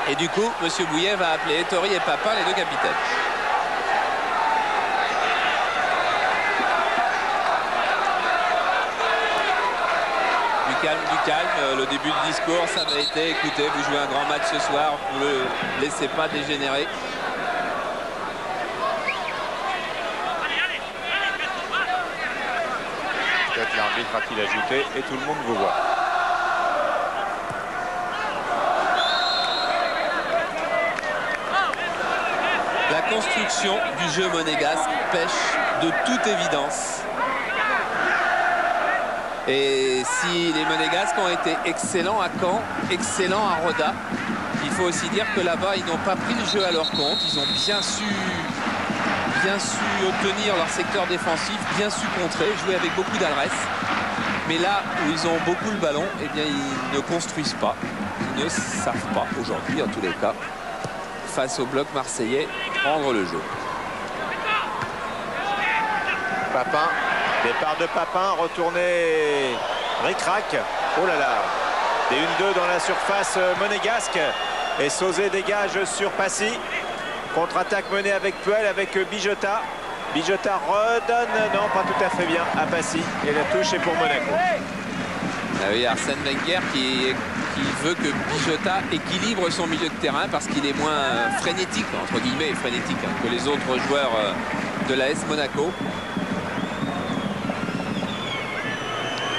Et du coup, M. Bouillet va appeler Ettori et Papin, les deux capitaines. Du calme, le début de discours, ça m'a été, écoutez, vous jouez un grand match ce soir, vous ne le laissez pas dégénérer. Peut-être l'arbitre a-t-il ajouté, et tout le monde vous voit. La construction du jeu monégasque pêche de toute évidence. Et si les Monégasques ont été excellents à Caen, excellents à Roda, il faut aussi dire que là-bas, ils n'ont pas pris le jeu à leur compte. Ils ont bien su obtenir leur secteur défensif, bien su contrer, jouer avec beaucoup d'adresse. Mais là où ils ont beaucoup le ballon, eh bien, ils ne construisent pas. Ils ne savent pas, aujourd'hui en tous les cas, face au bloc marseillais, prendre le jeu. Papin. Départ de Papin, retourné ric-rac. Oh là là. Des 1-2 dans la surface monégasque. Et Sauzet dégage sur Passy. Contre-attaque menée avec Puel, avec Bijota. Bijota redonne, non pas tout à fait bien, à Passy. Et la touche est pour Monaco. Ah oui, Arsène Wenger qui veut que Bijota équilibre son milieu de terrain parce qu'il est moins frénétique, entre guillemets, frénétique, que les autres joueurs de l'AS Monaco.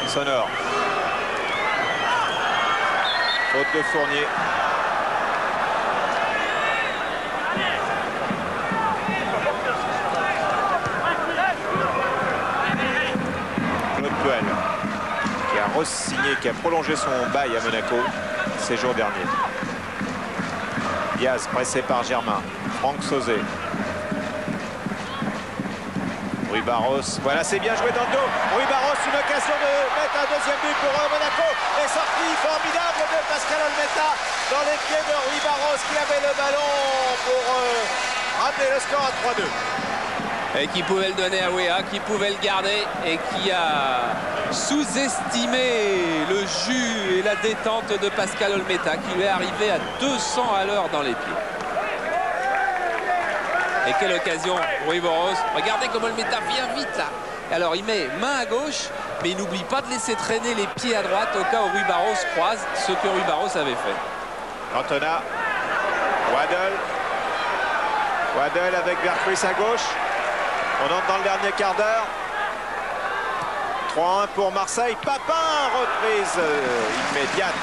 Sonore. Faute de Fournier. Claude Puel qui a re-signé, qui a prolongé son bail à Monaco ces jours derniers. Diaz pressé par Germain. Franck Sauzet. Rui Barros. Voilà, c'est bien joué dans le dos. Rui Barros, une occasion de mettre un deuxième but pour Monaco. Et sortie formidable de Pascal Olmeta dans les pieds de Rui Barros qui avait le ballon pour ramener le score à 3-2. Et qui pouvait le donner à Weah, qui pouvait le garder et qui a sous-estimé le jus et la détente de Pascal Olmeta qui lui est arrivé à 200 à l'heure dans les pieds. Et quelle occasion, Rui Barros. Regardez comment Olmeta vient vite là. Alors il met main à gauche, mais il n'oublie pas de laisser traîner les pieds à droite au cas où Rui Barros croise ce que Rui Barros avait fait. Cantona. Waddle avec Vercruis à gauche. On entre dans le dernier quart d'heure. 3-1 pour Marseille. Papin, reprise immédiate.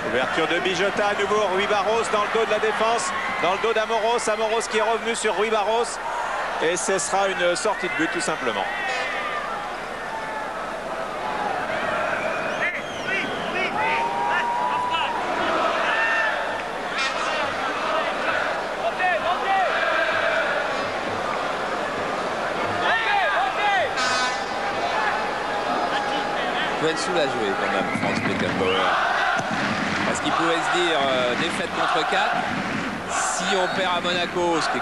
Ouverture de Bijota à nouveau. Rui Barros dans le dos de la défense. Dans le dos d'Amoros. Amoros qui est revenu sur Rui Barros. Et ce sera une sortie de but tout simplement. Il doit être soulagé quand même, Franz Beckenbauer. Parce qu'il pouvait se dire défaite contre 4. Si on perd à Monaco, ce qui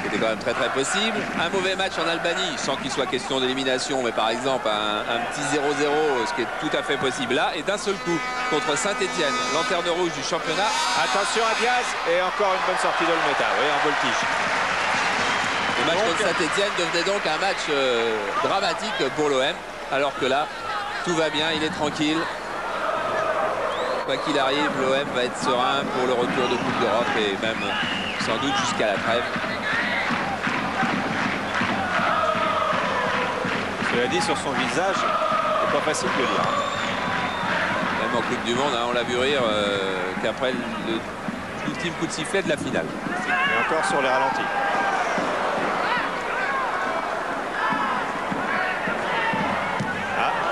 était quand même très très possible, un mauvais match en Albanie, sans qu'il soit question d'élimination, mais par exemple un petit 0-0, ce qui est tout à fait possible là, et d'un seul coup contre Saint-Etienne, lanterne rouge du championnat. Attention à Diaz, et encore une bonne sortie d'Olmeta, oui, en voltige. Le match contre Saint-Etienne devenait donc un match dramatique pour l'OM, alors que là, tout va bien, il est tranquille. Quoi qu'il arrive, l'OM va être serein pour le retour de Coupe d'Europe et même sans doute jusqu'à la trêve. Cela dit, sur son visage, c'est pas facile de lire. Même en Coupe du Monde, hein, on l'a vu rire qu'après l'ultime coup de sifflet de la finale. Et encore sur les ralentis.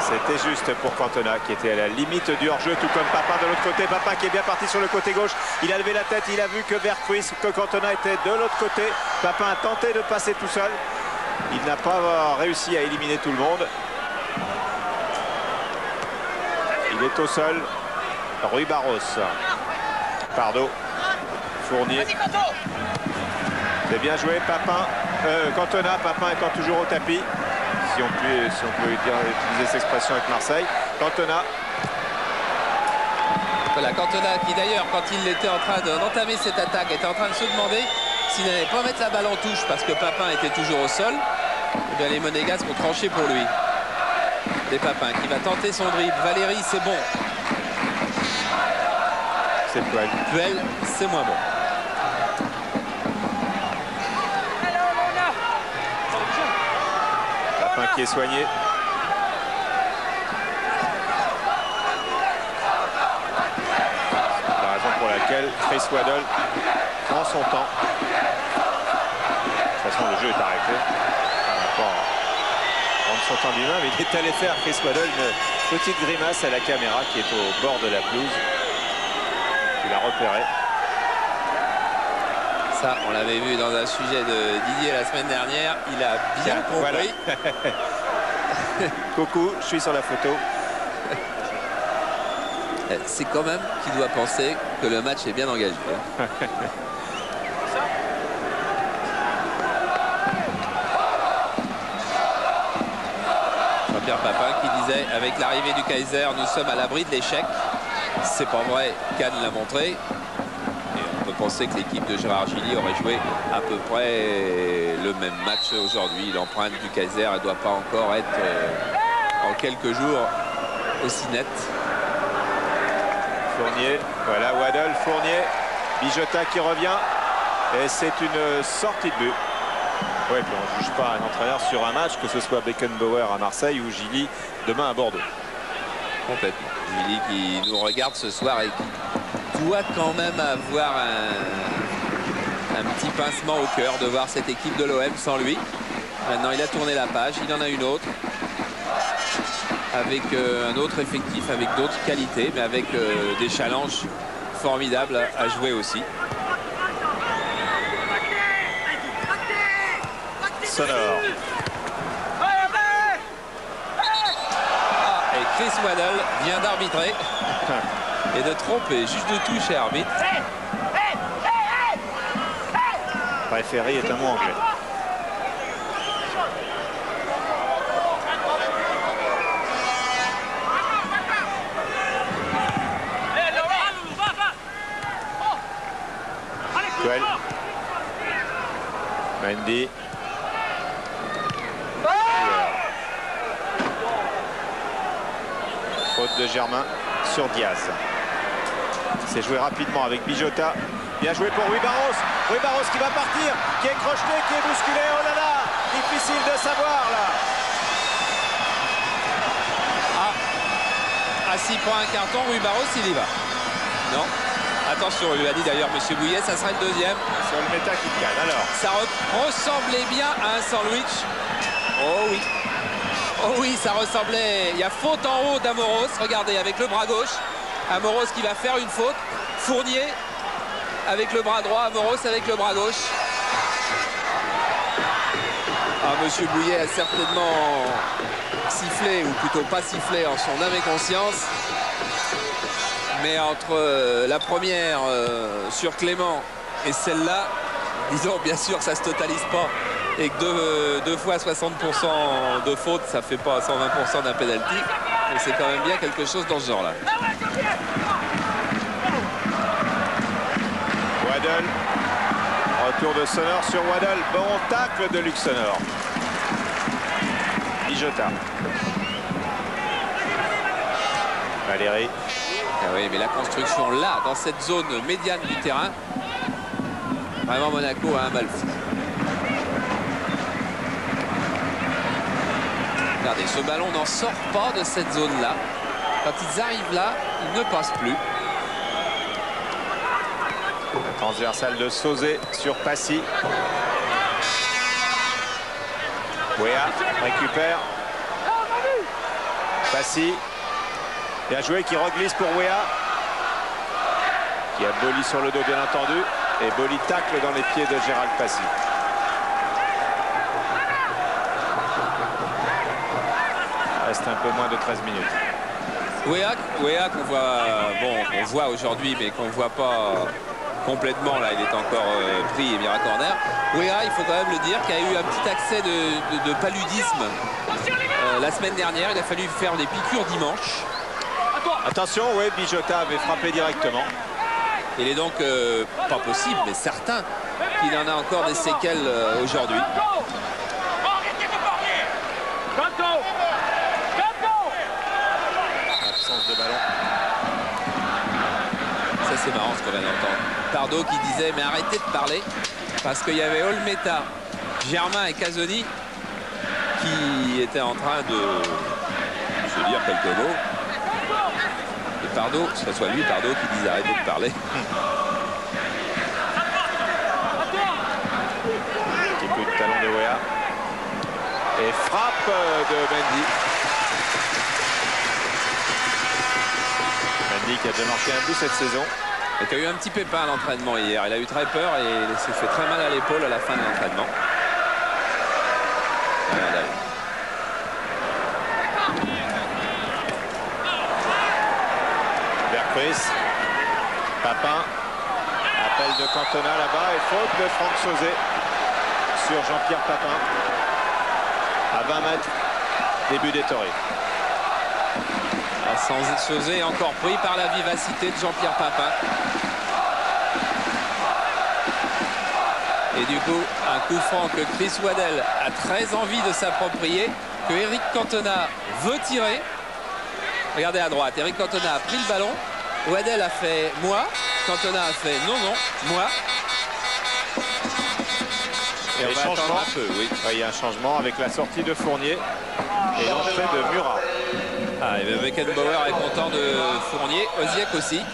C'était juste pour Cantona qui était à la limite du hors-jeu, tout comme Papin de l'autre côté. Papin qui est bien parti sur le côté gauche. Il a levé la tête, il a vu que Vercruis, que Cantona était de l'autre côté. Papin a tenté de passer tout seul. Il n'a pas réussi à éliminer tout le monde. Il est au sol. Rui Barros. Pardo. Fournier. C'est bien joué, Papin. Cantona, Papin étant toujours au tapis. Si on peut utiliser cette expression avec Marseille. Cantona. Voilà, Cantona qui d'ailleurs, quand il était en train d'entamer cette attaque, était en train de se demander s'il n'allait pas mettre la balle en touche parce que Papin était toujours au sol. Et bien les Monégasques ont tranché pour lui. Et Papin qui va tenter son dribble. Valéry, c'est bon. C'est Puel. Puel, c'est moins bon. Papin qui est soigné. La raison pour laquelle Chris Waddle prend son temps. De toute façon, le jeu est arrêté. On va pas prendre son temps lui-même. Il est allé faire, Chris Waddle, une petite grimace à la caméra qui est au bord de la pelouse. Il a repéré. Ça, on l'avait vu dans un sujet de Didier la semaine dernière. Il a bien compris. Voilà. Coucou, je suis sur la photo. C'est quand même qu'il doit penser que le match est bien engagé. Jean-Pierre Papin qui disait avec l'arrivée du Kaiser, nous sommes à l'abri de l'échec. C'est pas vrai, Cannes l'a montré. Et on peut penser que l'équipe de Gérard Gilly aurait joué à peu près le même match aujourd'hui. L'empreinte du Kaiser, elle ne doit pas encore être en quelques jours aussi nette. Fournier, voilà Waddle, Fournier, Bijota qui revient. Et c'est une sortie de but. Oui, puis on ne juge pas un entraîneur sur un match, que ce soit Beckenbauer à Marseille ou Gilly demain à Bordeaux. Complètement. Gilly qui nous regarde ce soir et qui doit quand même avoir un petit pincement au cœur de voir cette équipe de l'OM sans lui. Maintenant, il a tourné la page, il en a une autre. Avec un autre effectif, avec d'autres qualités, mais avec des challenges formidables à jouer aussi. Sonore. Et Chris Waddle vient d'arbitrer et de tromper, juste de touche et arbitre. Référé est un mot anglais. Coel. Mendy. Faute de Germain sur Diaz. C'est joué rapidement avec Bijota. Bien joué pour Rui Barros. Rui Barros qui va partir, qui est crocheté, qui est bousculé. Oh là là, difficile de savoir là. S'il prend un carton, Rui Barros, il y va. Non. Attention, il lui a dit d'ailleurs M. Bouillet, ça sera le deuxième. Sur le méta qui calme. Alors. Ça ressemblait bien à un sandwich. Oh oui. Oh oui, ça ressemblait. Il y a faute en haut d'Amoros. Regardez, avec le bras gauche. Amoros qui va faire une faute. Fournier avec le bras droit. Amoros avec le bras gauche. M. Bouillet a certainement sifflé, ou plutôt pas sifflé, en son âme et conscience. Mais entre la première sur Clément et celle-là, disons bien sûr que ça ne se totalise pas. Et que deux fois 60% de faute, ça fait pas 120% d'un penalty. Mais c'est quand même bien quelque chose dans ce genre-là. Waddle. Retour de Sonore sur Waddle. Bon tacle de Luc Sonore. Bijota. Valéry. Ah oui, mais la construction là, dans cette zone médiane du terrain, vraiment Monaco a un mal fou. Regardez, ce ballon n'en sort pas de cette zone-là. Quand ils arrivent là, ils ne passent plus. Transversal de Sauzé sur Passy. Wea récupère. Passy. Bien joué, qui reglisse pour Wea. Qui a Boli sur le dos, bien entendu. Et Boli tacle dans les pieds de Gérald Passy. Il reste un peu moins de 13 minutes. Wea qu'on voit, on voit aujourd'hui, mais qu'on ne voit pas complètement. Là, il est encore pris et mis à corner. Wea, il faut quand même le dire, qui a eu un petit accès de paludisme la semaine dernière. Il a fallu faire des piqûres dimanche. Attention, oui, Bijota avait frappé directement. Il est donc pas possible, mais certain qu'il en a encore des séquelles aujourd'hui. Absence de ballon. Ça, c'est marrant ce qu'on vient d'entendre. Pardo qui disait, mais arrêtez de parler, parce qu'il y avait Olmeta, Germain et Casoni qui étaient en train de se dire quelques mots. Et Pardo, que ce soit lui, Pardo, qui disait arrêtez de parler. Petit coup de talon de Wea. Et frappe de Mendy. Mendy qui a déjà marqué un but cette saison. Et qui a eu un petit pépin à l'entraînement hier. Il a eu très peur et il s'est fait très mal à l'épaule à la fin de l'entraînement. Vercruis. Papin. Appel de Cantona là-bas et faute de Franck Sauzé sur Jean-Pierre Papin. À 20 mètres, début des Torrés. Sauzé encore pris par la vivacité de Jean-Pierre Papin. Et du coup, un coup franc que Chris Waddell a très envie de s'approprier, que Eric Cantona veut tirer. Regardez à droite, Eric Cantona a pris le ballon. Waddell a fait moi. Cantona a fait non, moi. Et on va attendre un peu, oui. Il y a un changement avec la sortie de Fournier et l'entrée de Murat. Ah, et Beckenbauer est content de Fournier, Oziek aussi. Alors,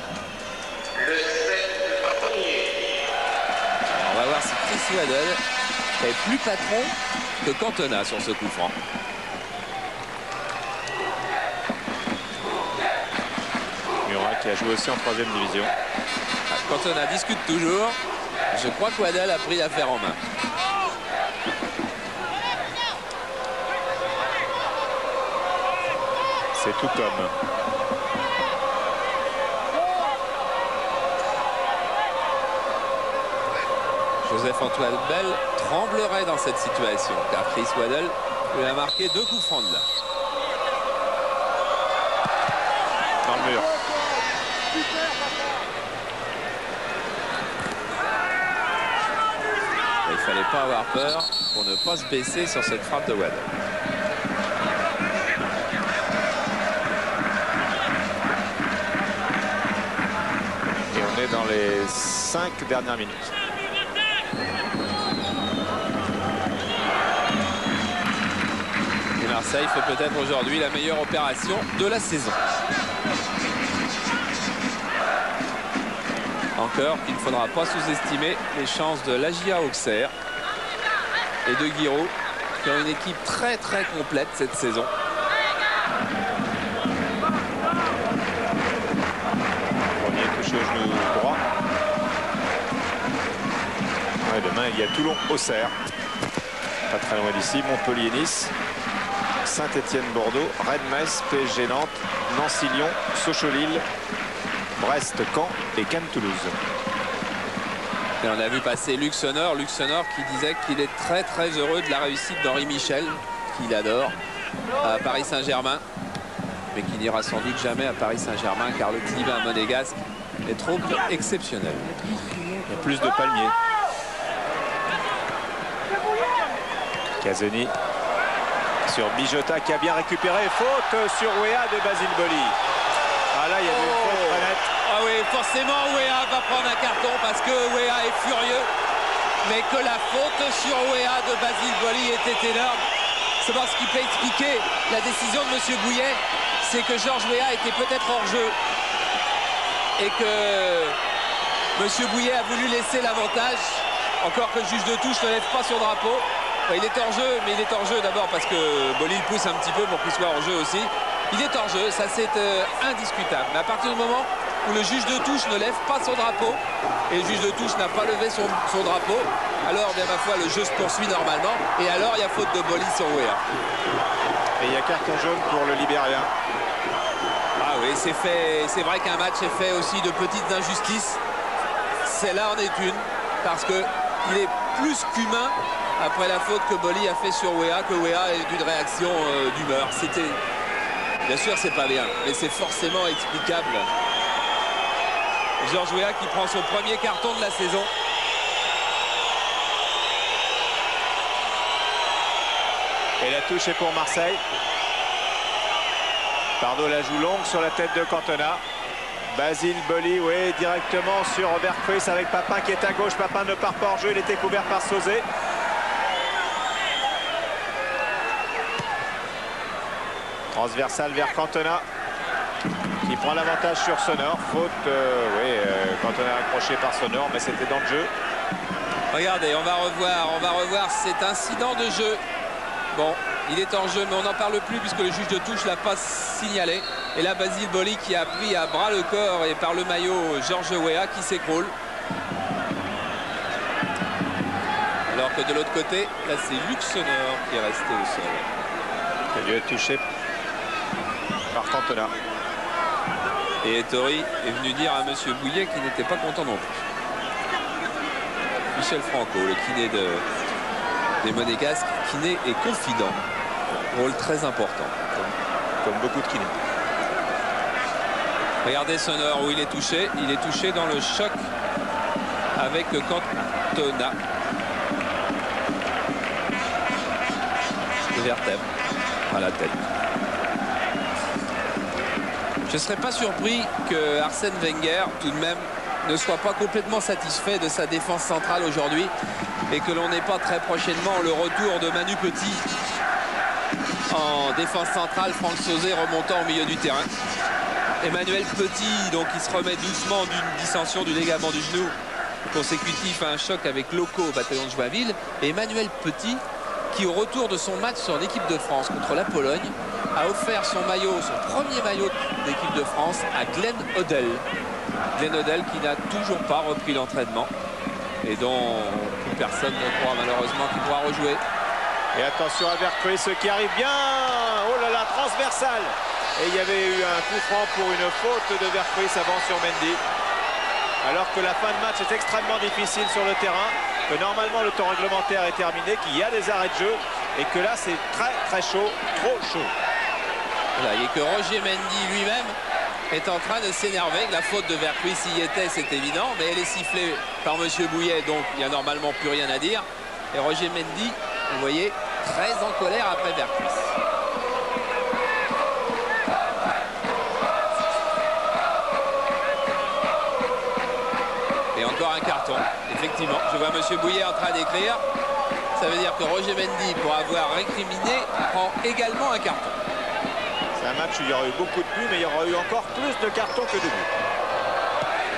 on va voir si Chris Waddell est plus patron que Cantona sur ce coup franc. Murat qui a joué aussi en 3e division. Cantona discute toujours. Je crois que Waddell a pris l'affaire en main. C'est tout comme. Joseph-Antoine Bell tremblerait dans cette situation car Chris Waddell lui a marqué 2 coups francs de là. Dans le mur. Il ne fallait pas avoir peur pour ne pas se baisser sur cette frappe de Waddell. Et on est dans les 5 dernières minutes. Et Marseille fait peut-être aujourd'hui la meilleure opération de la saison. Encore qu'il ne faudra pas sous-estimer les chances de l'Agia Auxerre et de Guiraud qui ont une équipe très complète cette saison. Premier touché au genou droit. Ouais, demain il y a Toulon-Auxerre. Pas très loin d'ici. Montpellier-Nice. Saint-Étienne-Bordeaux. Rennes-Metz. PSG-Nantes. Nancy-Lyon. Sochaux-Lille. Brest-Caen et Cannes-Toulouse. Et on a vu passer Luc Sonneur qui disait qu'il est très heureux de la réussite d'Henri Michel, qu'il adore, à Paris Saint-Germain, mais qui n'ira sans doute jamais à Paris Saint-Germain car le climat monégasque est trop exceptionnel. Il y a plus de palmiers. Casoni sur Bijota qui a bien récupéré. Faute sur Wea de Basile Boli. Ah là, il y avait une faute très nette. Ah oui, forcément Wea va prendre un carton parce que Wea est furieux. Mais que la faute sur Wea de Basile Boli était énorme. C'est parce qu'il peut expliquer la décision de M. Bouillet. C'est que Georges Wea était peut-être hors jeu. Et que M. Bouillet a voulu laisser l'avantage. Encore que le juge de touche ne lève pas son drapeau. Enfin, il est hors jeu, mais il est hors jeu d'abord parce que Boli le pousse un petit peu pour qu'il soit hors jeu aussi. Il est hors jeu, ça c'est indiscutable. Mais à partir du moment où le juge de touche ne lève pas son drapeau, et le juge de touche n'a pas levé son drapeau, alors bien ma foi le jeu se poursuit normalement, et alors il y a faute de Boli sur Wea. Et il y a carton jaune pour le Libérien. Ah oui, c'est vrai qu'un match est fait aussi de petites injustices. Celle-là en est une, parce qu'il est plus qu'humain après la faute que Boli a fait sur Wea, que Wea est d'une réaction d'humeur. Bien sûr, c'est pas bien, mais c'est forcément explicable. Georges Wea qui prend son premier carton de la saison. Et la touche est pour Marseille. Pardo la joue longue sur la tête de Cantona. Basile Boli, oui, directement sur Robert Cruis avec Papin qui est à gauche. Papin ne part pas hors jeu, il était couvert par Sauzé. Transversal vers Cantona qui prend l'avantage sur Sonneur. Faute, Cantona accroché par Sonneur, mais c'était dans le jeu. Regardez, on va revoir cet incident de jeu. Bon, il est en jeu, mais on n'en parle plus puisque le juge de touche l'a pas signalé. Et là, Basile Boli qui a pris à bras le corps et par le maillot Georges Wea qui s'écroule. Alors que de l'autre côté, là c'est Luc Sonneur qui est resté au sol. Il a dû être touché par Cantona. Et Ettori est venu dire à M. Bouillet qu'il n'était pas content non plus. Michel Franco, le kiné des Monégasques, kiné et confident. Rôle très important. Comme beaucoup de kinés. Regardez Sonneur où il est touché. Il est touché dans le choc avec Cantona. de vertèbre à la tête. Je ne serais pas surpris que Arsène Wenger, tout de même, ne soit pas complètement satisfait de sa défense centrale aujourd'hui et que l'on n'ait pas très prochainement le retour de Manu Petit en défense centrale, Franck Sauzet remontant au milieu du terrain. Emmanuel Petit, donc, il se remet doucement d'une dissension du ligament du genou consécutif à un choc avec Loco au bataillon de Joinville. Et Emmanuel Petit, qui au retour de son match sur l'équipe de France contre la Pologne, a offert son maillot, son premier maillot d'équipe de France à Glenn Hoddle. Glenn Hoddle qui n'a toujours pas repris l'entraînement et dont plus personne ne croit malheureusement qu'il pourra rejouer. Et attention à Vercruysse ce qui arrive bien. Oh là là, transversal. Et il y avait eu un coup franc pour une faute de Vercruysse avant sur Mendy. Alors que la fin de match est extrêmement difficile sur le terrain, que normalement le temps réglementaire est terminé, qu'il y a des arrêts de jeu et que là c'est très chaud, trop chaud. Voilà, et que Roger Mendy lui-même est en train de s'énerver. La faute de Vercruysse y était, c'est évident, mais elle est sifflée par Monsieur Bouillet, donc il n'y a normalement plus rien à dire. Et Roger Mendy, vous voyez, très en colère après Vercruysse. Et encore un carton, effectivement. Je vois Monsieur Bouillet en train d'écrire. Ça veut dire que Roger Mendy, pour avoir récriminé, prend également un carton. C'est un match où il y aura eu beaucoup de buts, mais il y aura eu encore plus de cartons que de buts.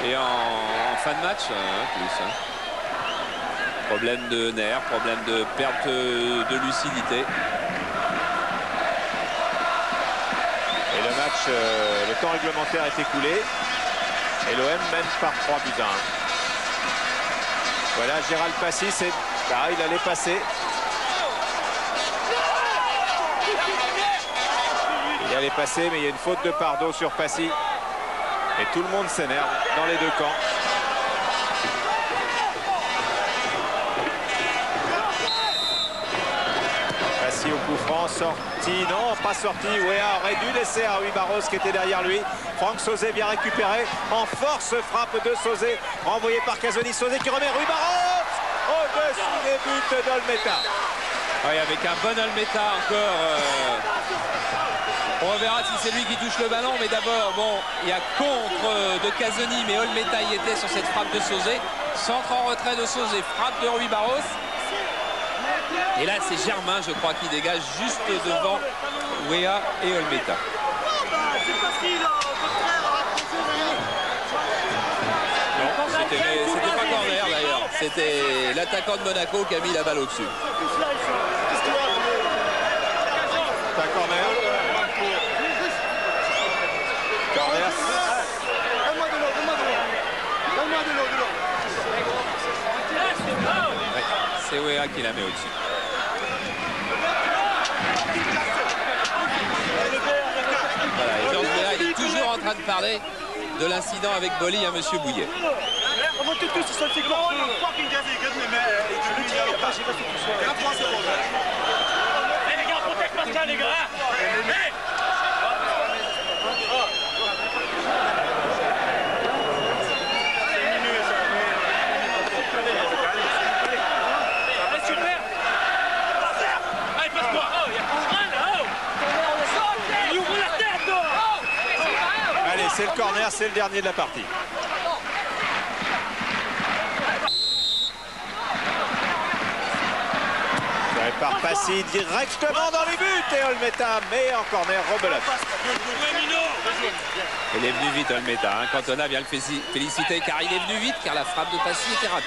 Et en fin de match, plus. Problème de nerfs, problème de perte de lucidité. Et le match, le temps réglementaire est écoulé. Et l'OM mène par 3 buts à 1. Voilà, Gérald Passy, il allait passer. Il allait passer, mais il y a une faute de Pardo sur Passy. Et tout le monde s'énerve dans les deux camps. Passy au coup franc, sorti, non, pas sorti. Wea aurait dû laisser à Rui Barros qui était derrière lui. Franck Sauzet bien récupéré. En force, frappe de Sauzet, envoyé par Casoni. Sauzet qui remet Rui Barros au-dessus des buts d'Olmeta. Oui, avec un bon Olmeta encore. On verra si c'est lui qui touche le ballon, mais d'abord, bon, il y a contre de Casoni, mais Olmeta y était sur cette frappe de Sauzet. Centre en retrait de Sauzet, frappe de Rui Barros. Et là, c'est Germain, je crois, qui dégage juste devant Wea et Olmeta. Non, c'était pas corner d'ailleurs. C'était l'attaquant de Monaco qui a mis la balle au-dessus. C'est un corner. Corner. C'est Wea qui la met au-dessus. Voilà, et Georges Wea, il est toujours en train de parler de l'incident avec Boli à Monsieur Bouillet. Allez, c'est le corner, c'est le dernier de la partie. Par Passy directement dans les buts et Olmeta met en corner rebelote. Il est venu vite Olmeta, hein. Cantona vient le féliciter car il est venu vite car la frappe de Passy était rapide.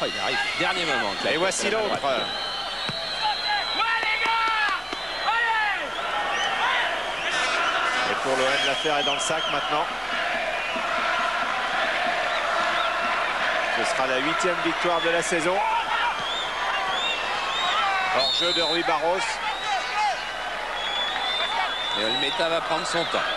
Oh, il arrive, dernier moment. Et voici l'autre. Et pour l'OM, l'affaire est dans le sac maintenant. Ce sera la 8e victoire de la saison. Hors-jeu de Rui Barros. Et Olmeta va prendre son temps.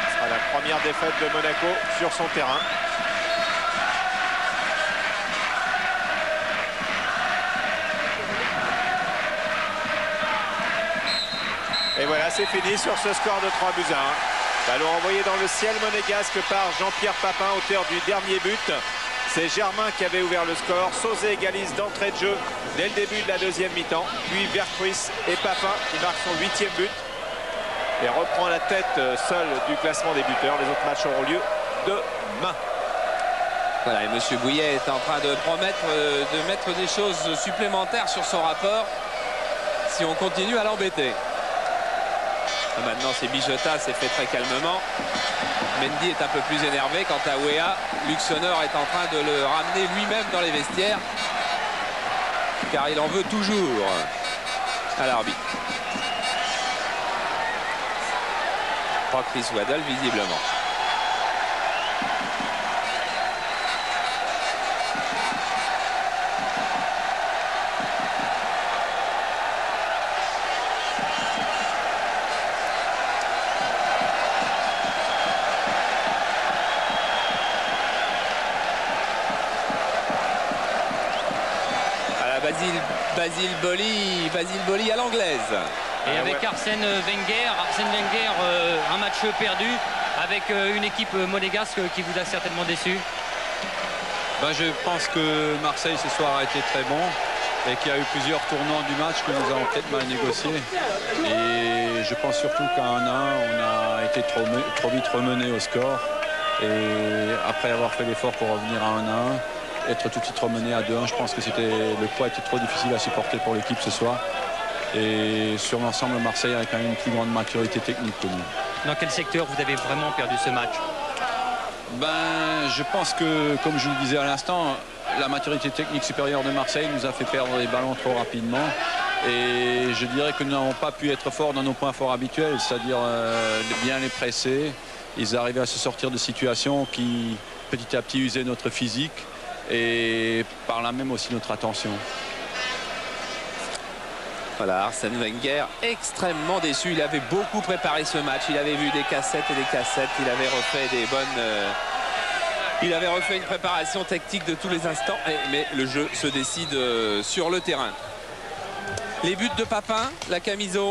Ce sera la première défaite de Monaco sur son terrain. Et voilà, c'est fini sur ce score de 3 buts à 1. Ballon envoyé dans le ciel monégasque par Jean-Pierre Papin, auteur du dernier but. C'est Germain qui avait ouvert le score. Sauzet égalise d'entrée de jeu dès le début de la deuxième mi-temps. Puis Vercruis et Papin qui marquent son 8e but et reprend la tête seul du classement des buteurs. Les autres matchs auront lieu demain. Voilà, et M. Bouillet est en train de promettre de mettre des choses supplémentaires sur son rapport si on continue à l'embêter. Maintenant, c'est Bijota, c'est fait très calmement. Mendy est un peu plus énervé. Quant à Wea, Luc Sonneur est en train de le ramener lui-même dans les vestiaires, car il en veut toujours à l'arbitre. Pas Chris Waddle, visiblement. Basile Boli à l'anglaise. Et avec Arsène Wenger, un match perdu avec une équipe monégasque qui vous a certainement déçu. Je pense que Marseille ce soir a été très bon et qu'il y a eu plusieurs tournants du match que nous avons peut-être mal négociés. Et je pense surtout qu'à 1-1, on a été trop vite remené au score. Et après avoir fait l'effort pour revenir à 1-1, être tout de suite remené à 2-1, je pense que le poids était trop difficile à supporter pour l'équipe ce soir. Et sur l'ensemble, Marseille a quand même une plus grande maturité technique que nous. Dans quel secteur vous avez vraiment perdu ce match? Je pense que, comme je vous le disais à l'instant, la maturité technique supérieure de Marseille nous a fait perdre les ballons trop rapidement. Et je dirais que nous n'avons pas pu être forts dans nos points forts habituels, c'est-à-dire bien les presser. Ils arrivaient à se sortir de situations qui, petit à petit, usaient notre physique et par là même aussi notre attention. Voilà, Arsène Wenger extrêmement déçu. Il avait beaucoup préparé ce match. Il avait vu des cassettes et des cassettes. Il avait refait des bonnes... Il avait refait une préparation tactique de tous les instants. Mais le jeu se décide sur le terrain. Les buts de Papin, la Camiso.